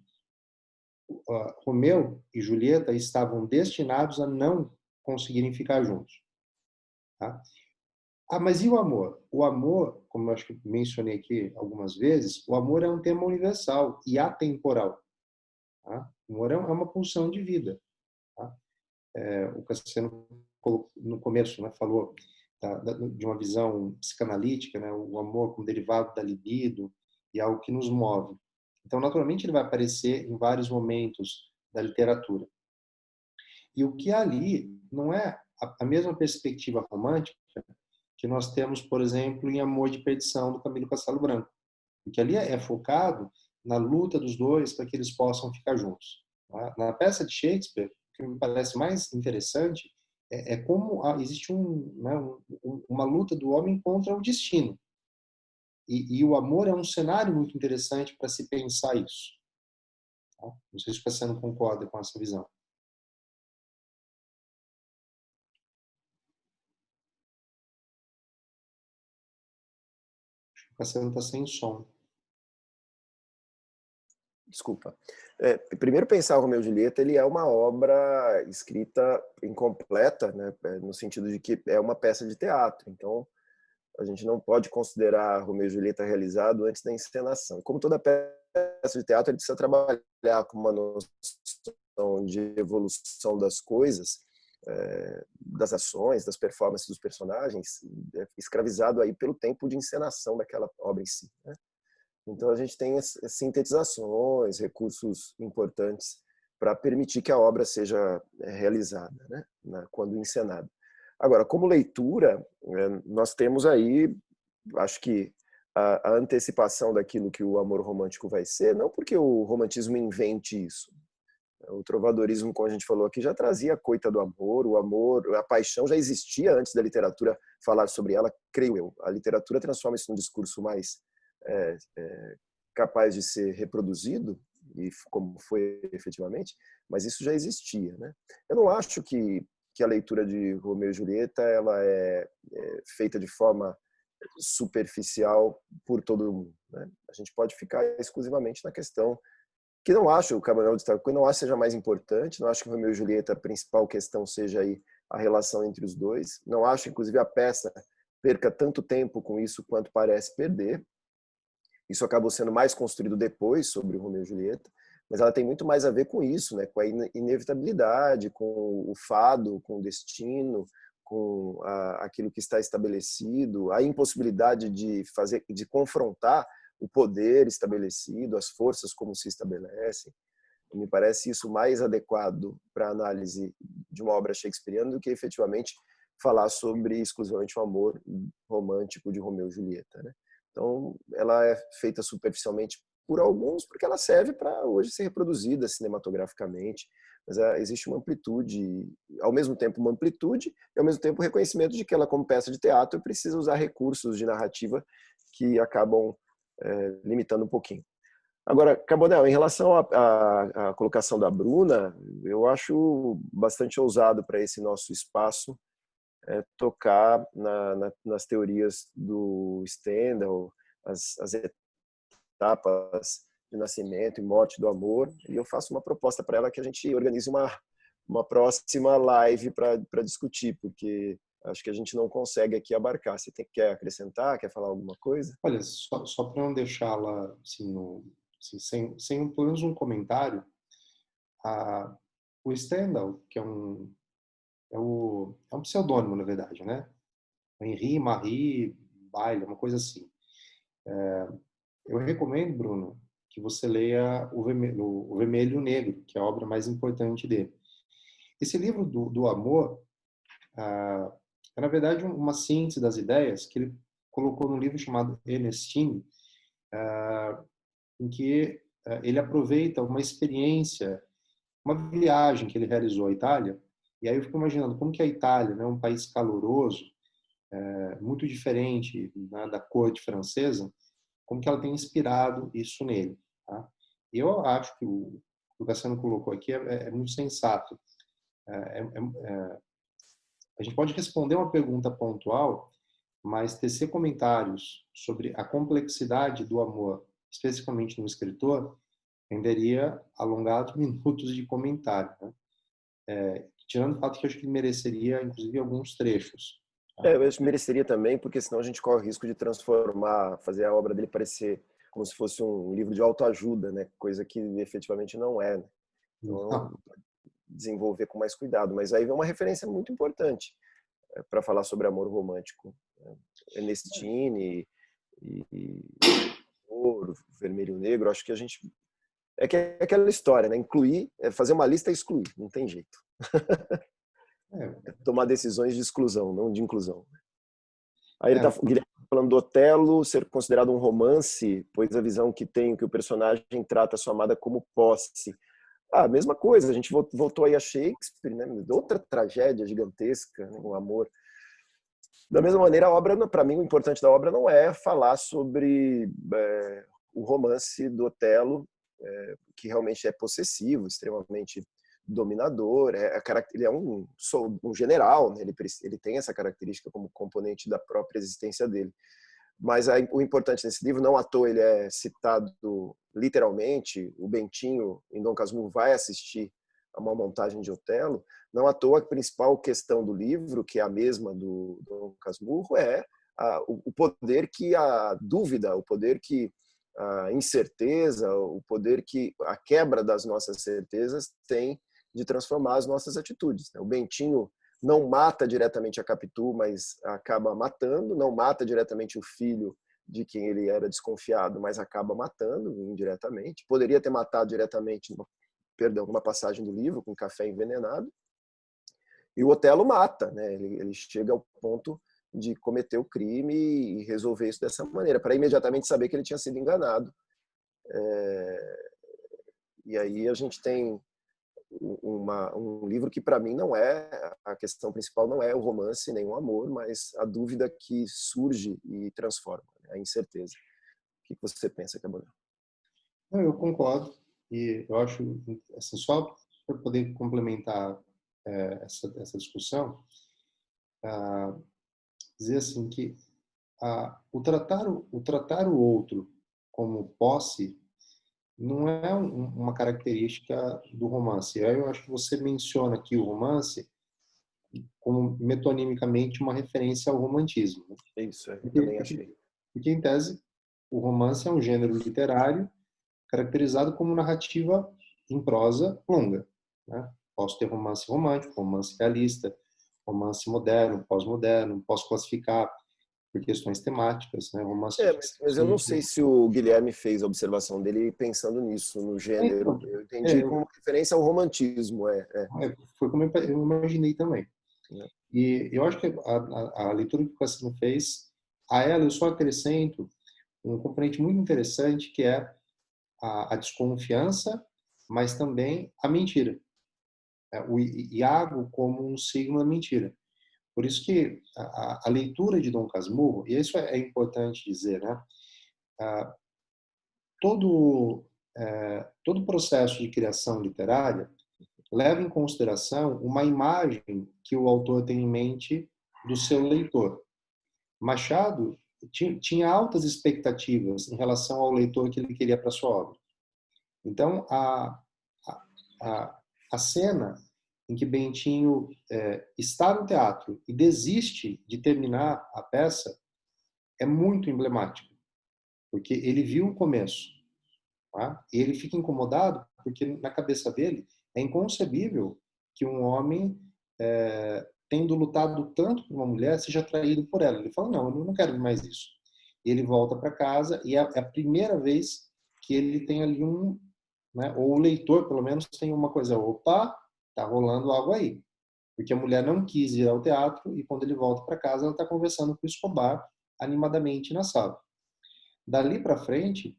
Romeu e Julieta estavam destinados a não conseguirem ficar juntos. Tá? Mas e o amor? O amor, como eu acho que mencionei aqui algumas vezes, o amor é um tema universal e atemporal. Tá? O amor é uma pulsão de vida. Tá? O Cassiano, no começo, né, falou de uma visão psicanalítica, né, o amor como derivado da libido e algo que nos move. Então, naturalmente, ele vai aparecer em vários momentos da literatura. E o que ali não é a mesma perspectiva romântica que nós temos, por exemplo, em Amor de Perdição, do Camilo Castelo Branco. Porque ali é focado na luta dos dois para que eles possam ficar juntos. Tá? Na peça de Shakespeare, o que me parece mais interessante é como existe uma luta do homem contra o destino. E o amor é um cenário muito interessante para se pensar isso. Tá? Não sei se você não concorda com essa visão. Você não está sem som. Desculpa. Primeiro, pensar o Romeu e Julieta, ele é uma obra escrita incompleta, né, no sentido de que é uma peça de teatro. Então, a gente não pode considerar Romeu e Julieta realizado antes da encenação. Como toda peça de teatro, ele precisa trabalhar com uma noção de evolução das coisas, das ações, das performances dos personagens, escravizado aí pelo tempo de encenação daquela obra em si, né? Então a gente tem as sintetizações, recursos importantes para permitir que a obra seja realizada, né, quando encenada. Agora, como leitura, nós temos aí, acho que a antecipação daquilo que o amor romântico vai ser, não porque o romantismo invente isso. O trovadorismo, como a gente falou aqui, já trazia a coita do amor, o amor, a paixão já existia antes da literatura falar sobre ela, creio eu. A literatura transforma isso num discurso mais capaz de ser reproduzido, e como foi efetivamente, mas isso já existia, né? Eu não acho que a leitura de Romeu e Julieta ela é feita de forma superficial por todo mundo, né? A gente pode ficar exclusivamente na questão que não acho, o Cabanel destaca, que eu não acho seja mais importante, não acho que o Romeu e Julieta a principal questão seja aí a relação entre os dois, não acho, inclusive, a peça perca tanto tempo com isso quanto parece perder. Isso acabou sendo mais construído depois sobre o Romeu e Julieta, mas ela tem muito mais a ver com isso, né? Com a inevitabilidade, com o fado, com o destino, com aquilo que está estabelecido, a impossibilidade de confrontar o poder estabelecido, as forças como se estabelecem. Me parece isso mais adequado para a análise de uma obra shakespeariana do que efetivamente falar sobre exclusivamente o amor romântico de Romeu e Julieta, né? Então, ela é feita superficialmente por alguns, porque ela serve para hoje ser reproduzida cinematograficamente. mas existe uma amplitude, ao mesmo tempo uma amplitude e ao mesmo tempo o reconhecimento de que ela, como peça de teatro, precisa usar recursos de narrativa que acabam limitando um pouquinho. Agora, Carbonell, em relação à colocação da Bruna, eu acho bastante ousado para esse nosso espaço tocar nas teorias do Stendhal, as etapas de nascimento e morte do amor, e eu faço uma proposta para ela que a gente organize uma próxima live para discutir, porque acho que a gente não consegue aqui abarcar. Você quer acrescentar, quer falar alguma coisa? Olha, só para não deixá-la assim, sem pelo menos um comentário, o Stendhal, que é um pseudônimo, na verdade, né? Henri Marie Bailey, uma coisa assim. Eu recomendo, Bruno, que você leia o Vermelho e o Negro, que é a obra mais importante dele. Esse livro do amor é, na verdade, uma síntese das ideias que ele colocou num livro chamado Ernestine, em que ele aproveita uma experiência, uma viagem que ele realizou à Itália, e aí eu fico imaginando como que a Itália, né, um país caloroso, muito diferente, né, da corte francesa, como que ela tem inspirado isso nele. Tá? E eu acho que o que o Cassiano colocou aqui é muito sensato. A gente pode responder uma pergunta pontual, mas tecer comentários sobre a complexidade do amor, especificamente no escritor, renderia alongados minutos de comentário. Né? Tirando o fato que eu acho que ele mereceria, inclusive, alguns trechos. Tá? Eu acho que mereceria também, porque senão a gente corre o risco de fazer a obra dele parecer como se fosse um livro de autoajuda, né? Coisa que efetivamente não é. Né? Então, desenvolver com mais cuidado. Mas aí vem uma referência muito importante para falar sobre amor romântico. Ernestine e Ouro, Vermelho e Negro, acho que a gente... que é aquela história, né? Incluir, fazer uma lista e excluir, não tem jeito. Tomar decisões de exclusão, não de inclusão. Aí ele está falando do Otelo ser considerado um romance, pois a visão que tem, que o personagem trata a sua amada como posse. Mesma coisa, a gente voltou aí a Shakespeare, né? Outra tragédia gigantesca, né? Um amor. Da mesma maneira, a obra, para mim, o importante da obra não é falar sobre o romance do Otelo, que realmente é possessivo, extremamente dominador, ele é um general, né? Ele tem essa característica como componente da própria existência dele. Mas o importante nesse livro, não à toa ele é citado literalmente, o Bentinho, em Dom Casmurro, vai assistir a uma montagem de Otelo, não à toa a principal questão do livro, que é a mesma do Dom Casmurro, é o poder que a dúvida, o poder que a incerteza, o poder que a quebra das nossas certezas tem de transformar as nossas atitudes. O Bentinho não mata diretamente a Capitu, mas acaba matando, não mata diretamente o filho de quem ele era desconfiado, mas acaba matando indiretamente. Poderia ter matado diretamente, numa passagem do livro, com café envenenado. E o Otelo mata, né? Ele chega ao ponto de cometer o crime e resolver isso dessa maneira, para imediatamente saber que ele tinha sido enganado. E aí a gente tem um livro que, para mim, não é a questão principal, não é o romance nem o amor, mas a dúvida que surge e transforma, né? A incerteza. O que você pensa, Carbonell? Eu concordo, e eu acho, assim, só para poder complementar essa discussão, dizer assim que o tratar o outro como posse não é uma característica do romance. Eu acho que você menciona aqui o romance como metonimicamente uma referência ao romantismo. Né? Isso, também achei. Porque, em tese, o romance é um gênero literário caracterizado como narrativa em prosa longa. Né? Posso ter romance romântico, romance realista, romance moderno, pós-moderno, posso classificar por questões temáticas, né? Romance mas eu não sei se o Guilherme fez a observação dele pensando nisso, no gênero. Eu entendi como referência ao romantismo. Foi como eu imaginei também. E eu acho que a leitura que o Cassino fez, a ela eu só acrescento um componente muito interessante, que é a desconfiança, mas também a mentira. o Iago como um signo da mentira. Por isso que a leitura de Dom Casmurro, e isso é importante dizer, né? Todo processo de criação literária leva em consideração uma imagem que o autor tem em mente do seu leitor. Machado tinha altas expectativas em relação ao leitor que ele queria para sua obra. Então, a cena em que Bentinho está no teatro e desiste de terminar a peça é muito emblemática, porque ele viu o começo, tá? E ele fica incomodado porque na cabeça dele é inconcebível que um homem, tendo lutado tanto por uma mulher, seja traído por ela. Ele fala, não, eu não quero mais isso. E ele volta para casa e é a primeira vez que ele tem ali né, ou o leitor, pelo menos, tem uma coisa, opa, tá rolando algo aí. Porque a mulher não quis ir ao teatro e quando ele volta para casa, ela está conversando com o Escobar animadamente na sala. Dali para frente,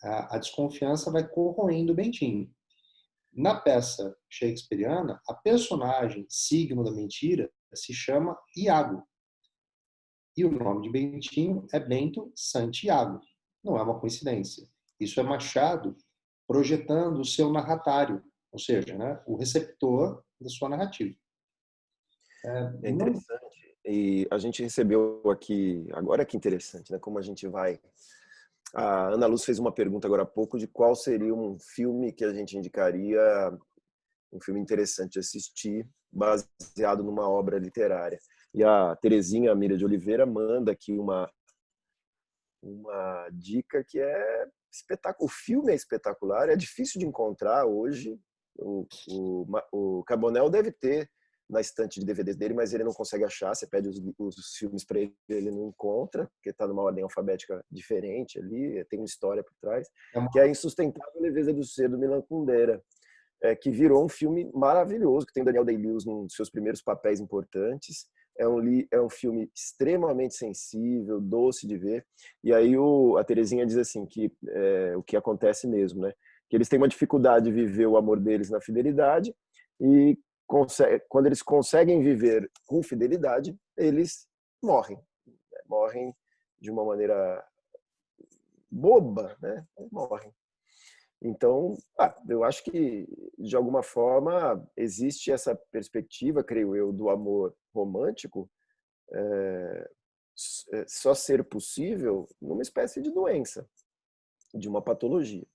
a desconfiança vai corroendo o Bentinho. Na peça shakespeariana, a personagem signo da mentira se chama Iago. E o nome de Bentinho é Bento Santiago. Não é uma coincidência. Isso é Machado projetando o seu narratário, ou seja, né, o receptor da sua narrativa. É interessante. E a gente recebeu aqui, agora que interessante, né? Como a gente vai. A Ana Luz fez uma pergunta agora há pouco de qual seria um filme que a gente indicaria, um filme interessante de assistir, baseado numa obra literária. E a Terezinha Mira de Oliveira manda aqui uma dica que é espetacular. O filme é espetacular, é difícil de encontrar hoje. O Cabonel deve ter na estante de DVDs dele, mas ele não consegue achar. Você pede os filmes para ele, ele não encontra, porque está numa ordem alfabética diferente ali, tem uma história por trás, que é A Insustentável Leveza do Ser, do Milan Kundera, que virou um filme maravilhoso, que tem Daniel Day-Lewis num dos seus primeiros papéis importantes. É um filme extremamente sensível, doce de ver. E aí a Terezinha diz assim que o que acontece mesmo, né? Que eles têm uma dificuldade de viver o amor deles na fidelidade e quando eles conseguem viver com fidelidade, eles morrem. Né? Morrem de uma maneira boba, né? Morrem. Então, eu acho que, de alguma forma, existe essa perspectiva, creio eu, do amor romântico só ser possível numa espécie de doença, de uma patologia.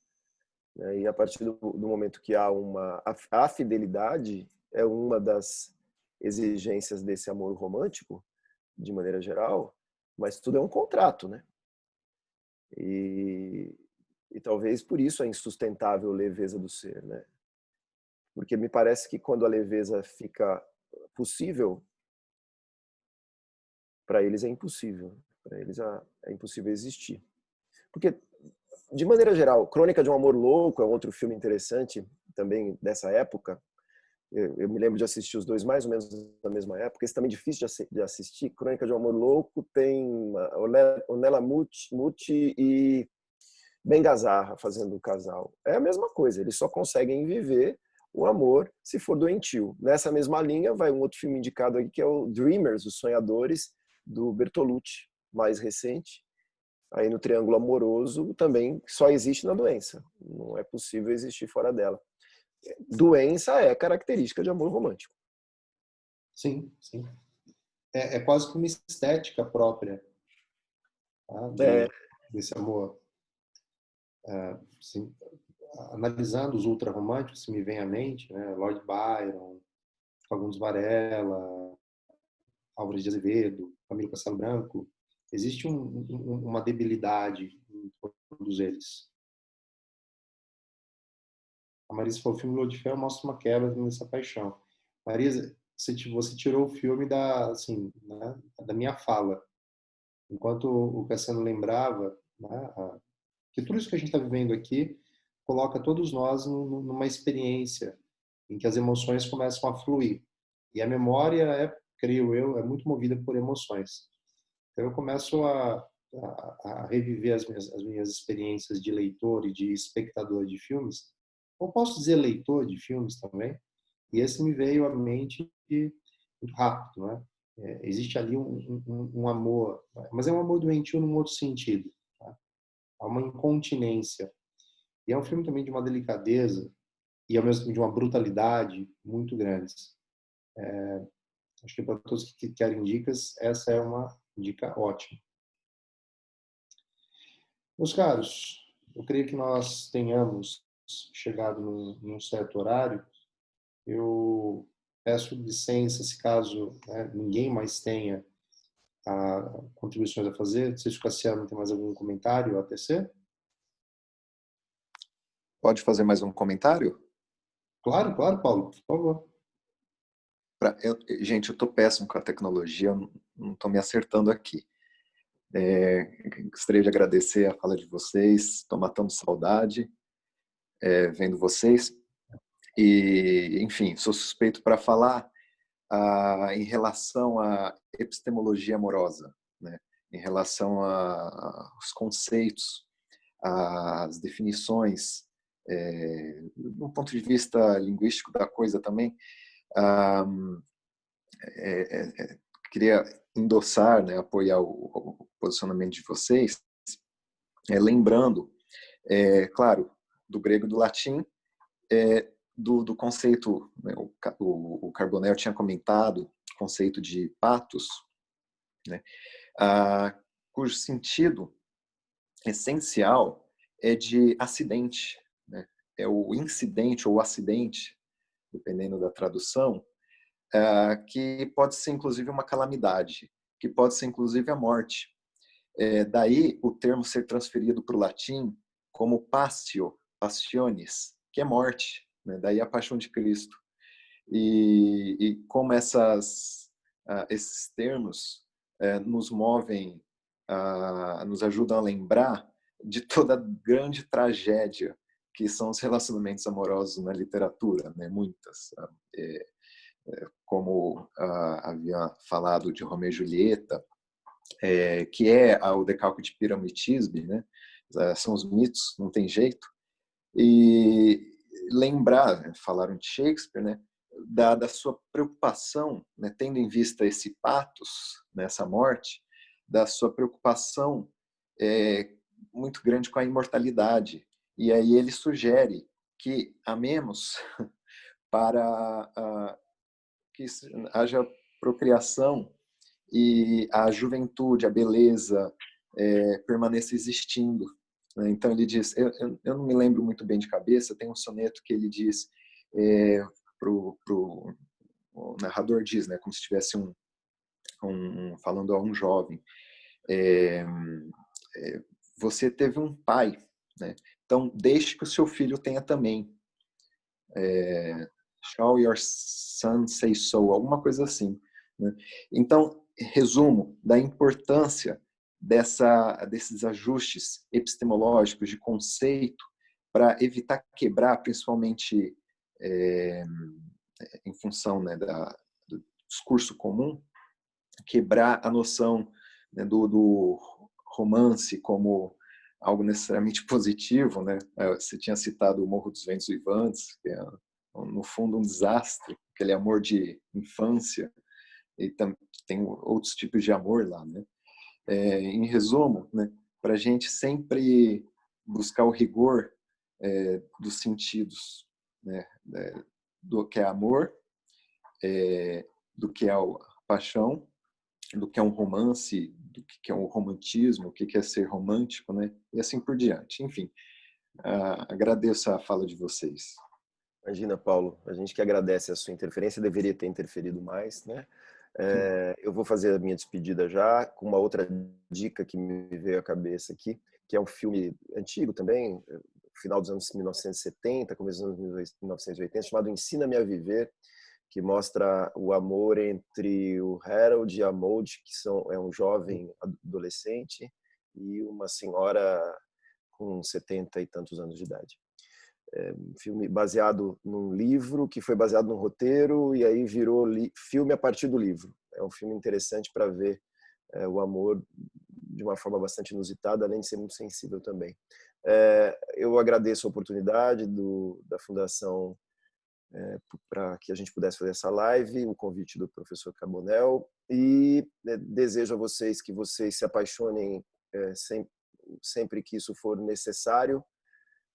Né? E a partir do momento que há a fidelidade é uma das exigências desse amor romântico, de maneira geral, mas tudo é um contrato, né? E talvez por isso a insustentável leveza do ser, né? Porque me parece que quando a leveza fica possível, para eles é impossível. Para eles é impossível existir. Porque, de maneira geral, Crônica de um Amor Louco é outro filme interessante, também dessa época. Eu me lembro de assistir os dois mais ou menos na mesma época. Esse também é difícil de assistir. Crônica de um Amor Louco tem Ornella Muti e Ben Gazzara fazendo o casal. É a mesma coisa, eles só conseguem viver o amor se for doentio. Nessa mesma linha vai um outro filme indicado aqui que é o Dreamers, Os Sonhadores, do Bertolucci, mais recente. Aí no triângulo amoroso também só existe na doença. Não é possível existir fora dela. Doença é característica de amor romântico. Sim, sim. É quase que uma estética própria, tá? Desse amor. Sim, analisando os ultrarromânticos, se me vem à mente, né? Lord Byron, Fagundes Varela, Álvares de Azevedo, Camilo Castelo Branco, existe uma debilidade em todos eles. A Marisa falou, o filme Lua de Fel mostra uma quebra nessa paixão. Marisa, você tirou o filme assim, né, da minha fala. Enquanto o Cassiano lembrava, né, que tudo isso que a gente está vivendo aqui coloca todos nós numa experiência em que as emoções começam a fluir. E a memória creio eu, é muito movida por emoções. Então eu começo a reviver as minhas experiências de leitor e de espectador de filmes, ou posso dizer leitor de filmes também, E esse me veio à mente muito rápido, né? Existe ali um amor, mas é um amor doentio num outro sentido. Tá? Há uma incontinência. E é um filme também de uma delicadeza e ao mesmo tempo de uma brutalidade muito grandes. Acho que para todos que querem dicas, essa é uma dica ótima. Meus caros, eu creio que nós tenhamos chegado num certo horário. Eu peço licença se caso, né, ninguém mais tenha contribuições a fazer. Não sei se o Cassiano tem mais algum comentário a tecer. Pode fazer mais um comentário? Claro, claro, Paulo, por favor. Gente, eu estou péssimo com a tecnologia, eu não estou me acertando aqui. Gostaria de agradecer a fala de vocês, estou matando saudade vendo vocês. E, enfim, sou suspeito para falar em relação à epistemologia amorosa, né? Em relação aos conceitos, às definições, do ponto de vista linguístico da coisa também. Queria endossar, né, apoiar o posicionamento de vocês, lembrando, claro, do grego e do latim, do conceito, né, o Carbonell tinha comentado, o conceito de patos, né, cujo sentido essencial é de acidente, né, é o incidente ou acidente, dependendo da tradução, que pode ser inclusive uma calamidade, que pode ser inclusive a morte. Daí o termo ser transferido para o latim como passio, passiones, que é morte, né? Daí a paixão de Cristo. E como esses termos nos movem, nos ajudam a lembrar de toda a grande tragédia que são os relacionamentos amorosos na literatura, né? Muitas. Como havia falado de Romeu e Julieta, que é o decalque de Piramitisbe, né? São os mitos, não tem jeito. E lembrar, né, falaram de Shakespeare, né, da sua preocupação, né, tendo em vista esse patos, nessa morte, da sua preocupação muito grande com a imortalidade. E aí ele sugere que amemos para que haja procriação e a juventude, a beleza permaneça existindo. Então ele diz, eu não me lembro muito bem de cabeça, tem um soneto que ele diz, o narrador diz, né, como se estivesse falando a um jovem, você teve um pai, né? Então deixe que o seu filho tenha também. Shall your son say so? Alguma coisa assim, né? Então, resumo da importância desses ajustes epistemológicos de conceito para evitar quebrar, principalmente em função, né, do discurso comum, quebrar a noção, né, do romance como algo necessariamente positivo, né? Você tinha citado o Morro dos Ventos Vivantes, que é, no fundo, um desastre, aquele amor de infância, e tem outros tipos de amor lá, né? Em resumo, né, para a gente sempre buscar o rigor dos sentidos, né, do que é amor, do que é a paixão, do que é um romance, do que é um romantismo, o que é ser romântico, né, e assim por diante. Enfim, agradeço a fala de vocês. Imagina, Paulo, a gente que agradece a sua interferência, deveria ter interferido mais, né? Eu vou fazer a minha despedida já com uma outra dica que me veio à cabeça aqui, que é um filme antigo também, final dos anos 1970, começo dos anos 1980, chamado Ensina-me a Viver, que mostra o amor entre o Harold e a Maude, que é um jovem adolescente, e uma senhora com 70 e tantos anos de idade. Um filme baseado num livro, que foi baseado num roteiro, e aí virou filme a partir do livro. É um filme interessante para ver o amor de uma forma bastante inusitada, além de ser muito sensível também. Eu agradeço a oportunidade da Fundação para que a gente pudesse fazer essa live, o convite do professor Carbonell, e desejo a vocês que vocês se apaixonem sempre que isso for necessário,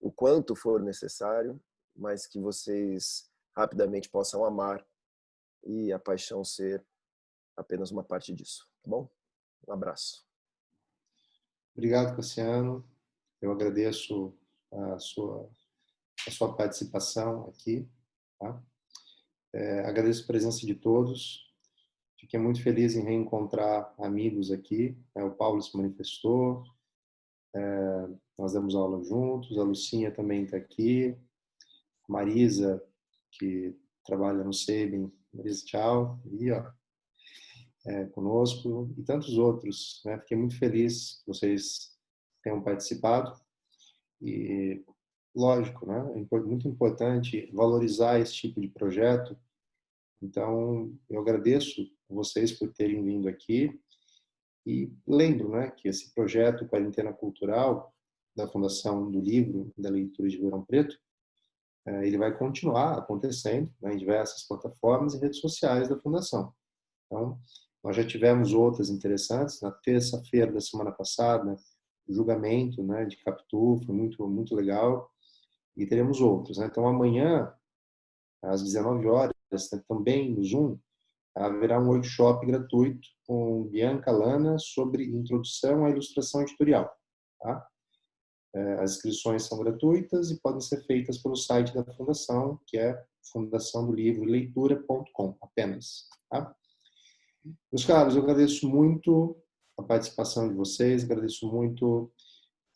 o quanto for necessário, mas que vocês rapidamente possam amar e a paixão ser apenas uma parte disso, tá bom? Um abraço. Obrigado, Cassiano. Eu agradeço a sua participação aqui. Tá? Agradeço a presença de todos. Fiquei muito feliz em reencontrar amigos aqui. O Paulo se manifestou. Nós damos aula juntos. A Lucinha também está aqui. A Marisa, que trabalha no SEBIN. Marisa, tchau. E, conosco. E tantos outros. Né? Fiquei muito feliz que vocês tenham participado. E, lógico, né? É muito importante valorizar esse tipo de projeto. Então, eu agradeço vocês por terem vindo aqui e lembro, né, que esse projeto Quarentena Cultural da Fundação do Livro e da Leitura de Ribeirão Preto, ele vai continuar acontecendo, né, em diversas plataformas e redes sociais da Fundação. Então, nós já tivemos outras interessantes. Na terça-feira da semana passada, o julgamento, né, de Capitu foi muito legal, e teremos outros, né? Então, amanhã, às 19 horas, também no Zoom, haverá um workshop gratuito com Bianca Lana sobre introdução à ilustração editorial. Tá? As inscrições são gratuitas e podem ser feitas pelo site da Fundação, que é fundaçãodolivroeleitura.com, apenas. Tá? Meus caros, eu agradeço muito a participação de vocês, agradeço muito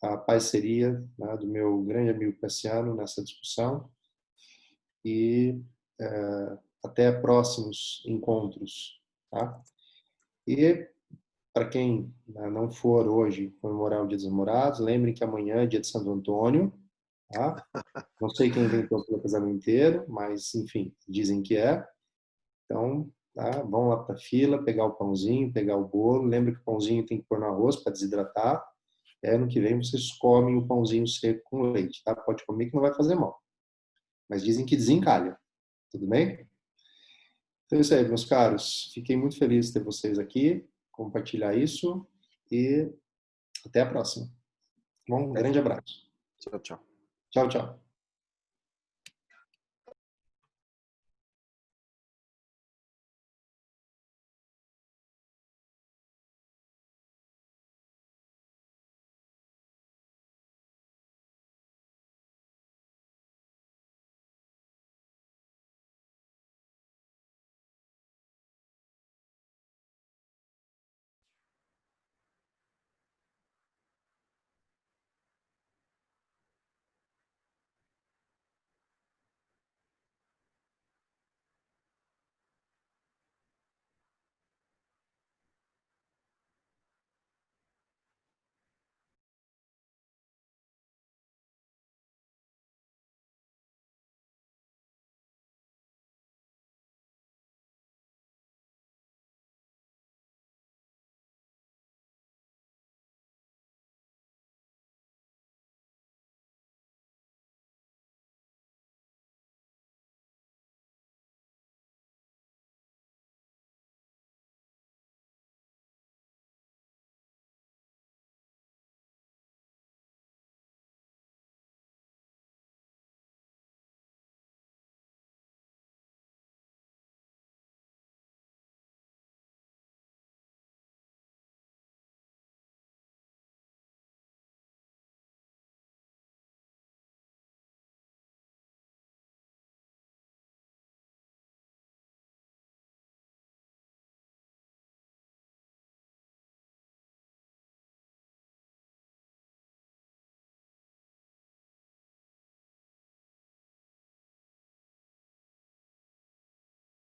a parceria, né, do meu grande amigo Cassiano nessa discussão, e até próximos encontros. Tá? E para quem não for hoje comemorar o Dia dos Namorados, lembrem que amanhã é dia de Santo Antônio. Tá? Não sei quem inventou o casamento inteiro, mas enfim, dizem que é. Então, tá? Vão lá para a fila, pegar o pãozinho, pegar o bolo. Lembra que o pãozinho tem que pôr no arroz para desidratar. Ano que vem vocês comem o pãozinho seco com leite. Tá? Pode comer que não vai fazer mal. Mas dizem que desencalha. Tudo bem? Então é isso aí, meus caros. Fiquei muito feliz de ter vocês aqui, compartilhar isso e até a próxima. Bom, um grande abraço. Tchau, tchau. Tchau, tchau.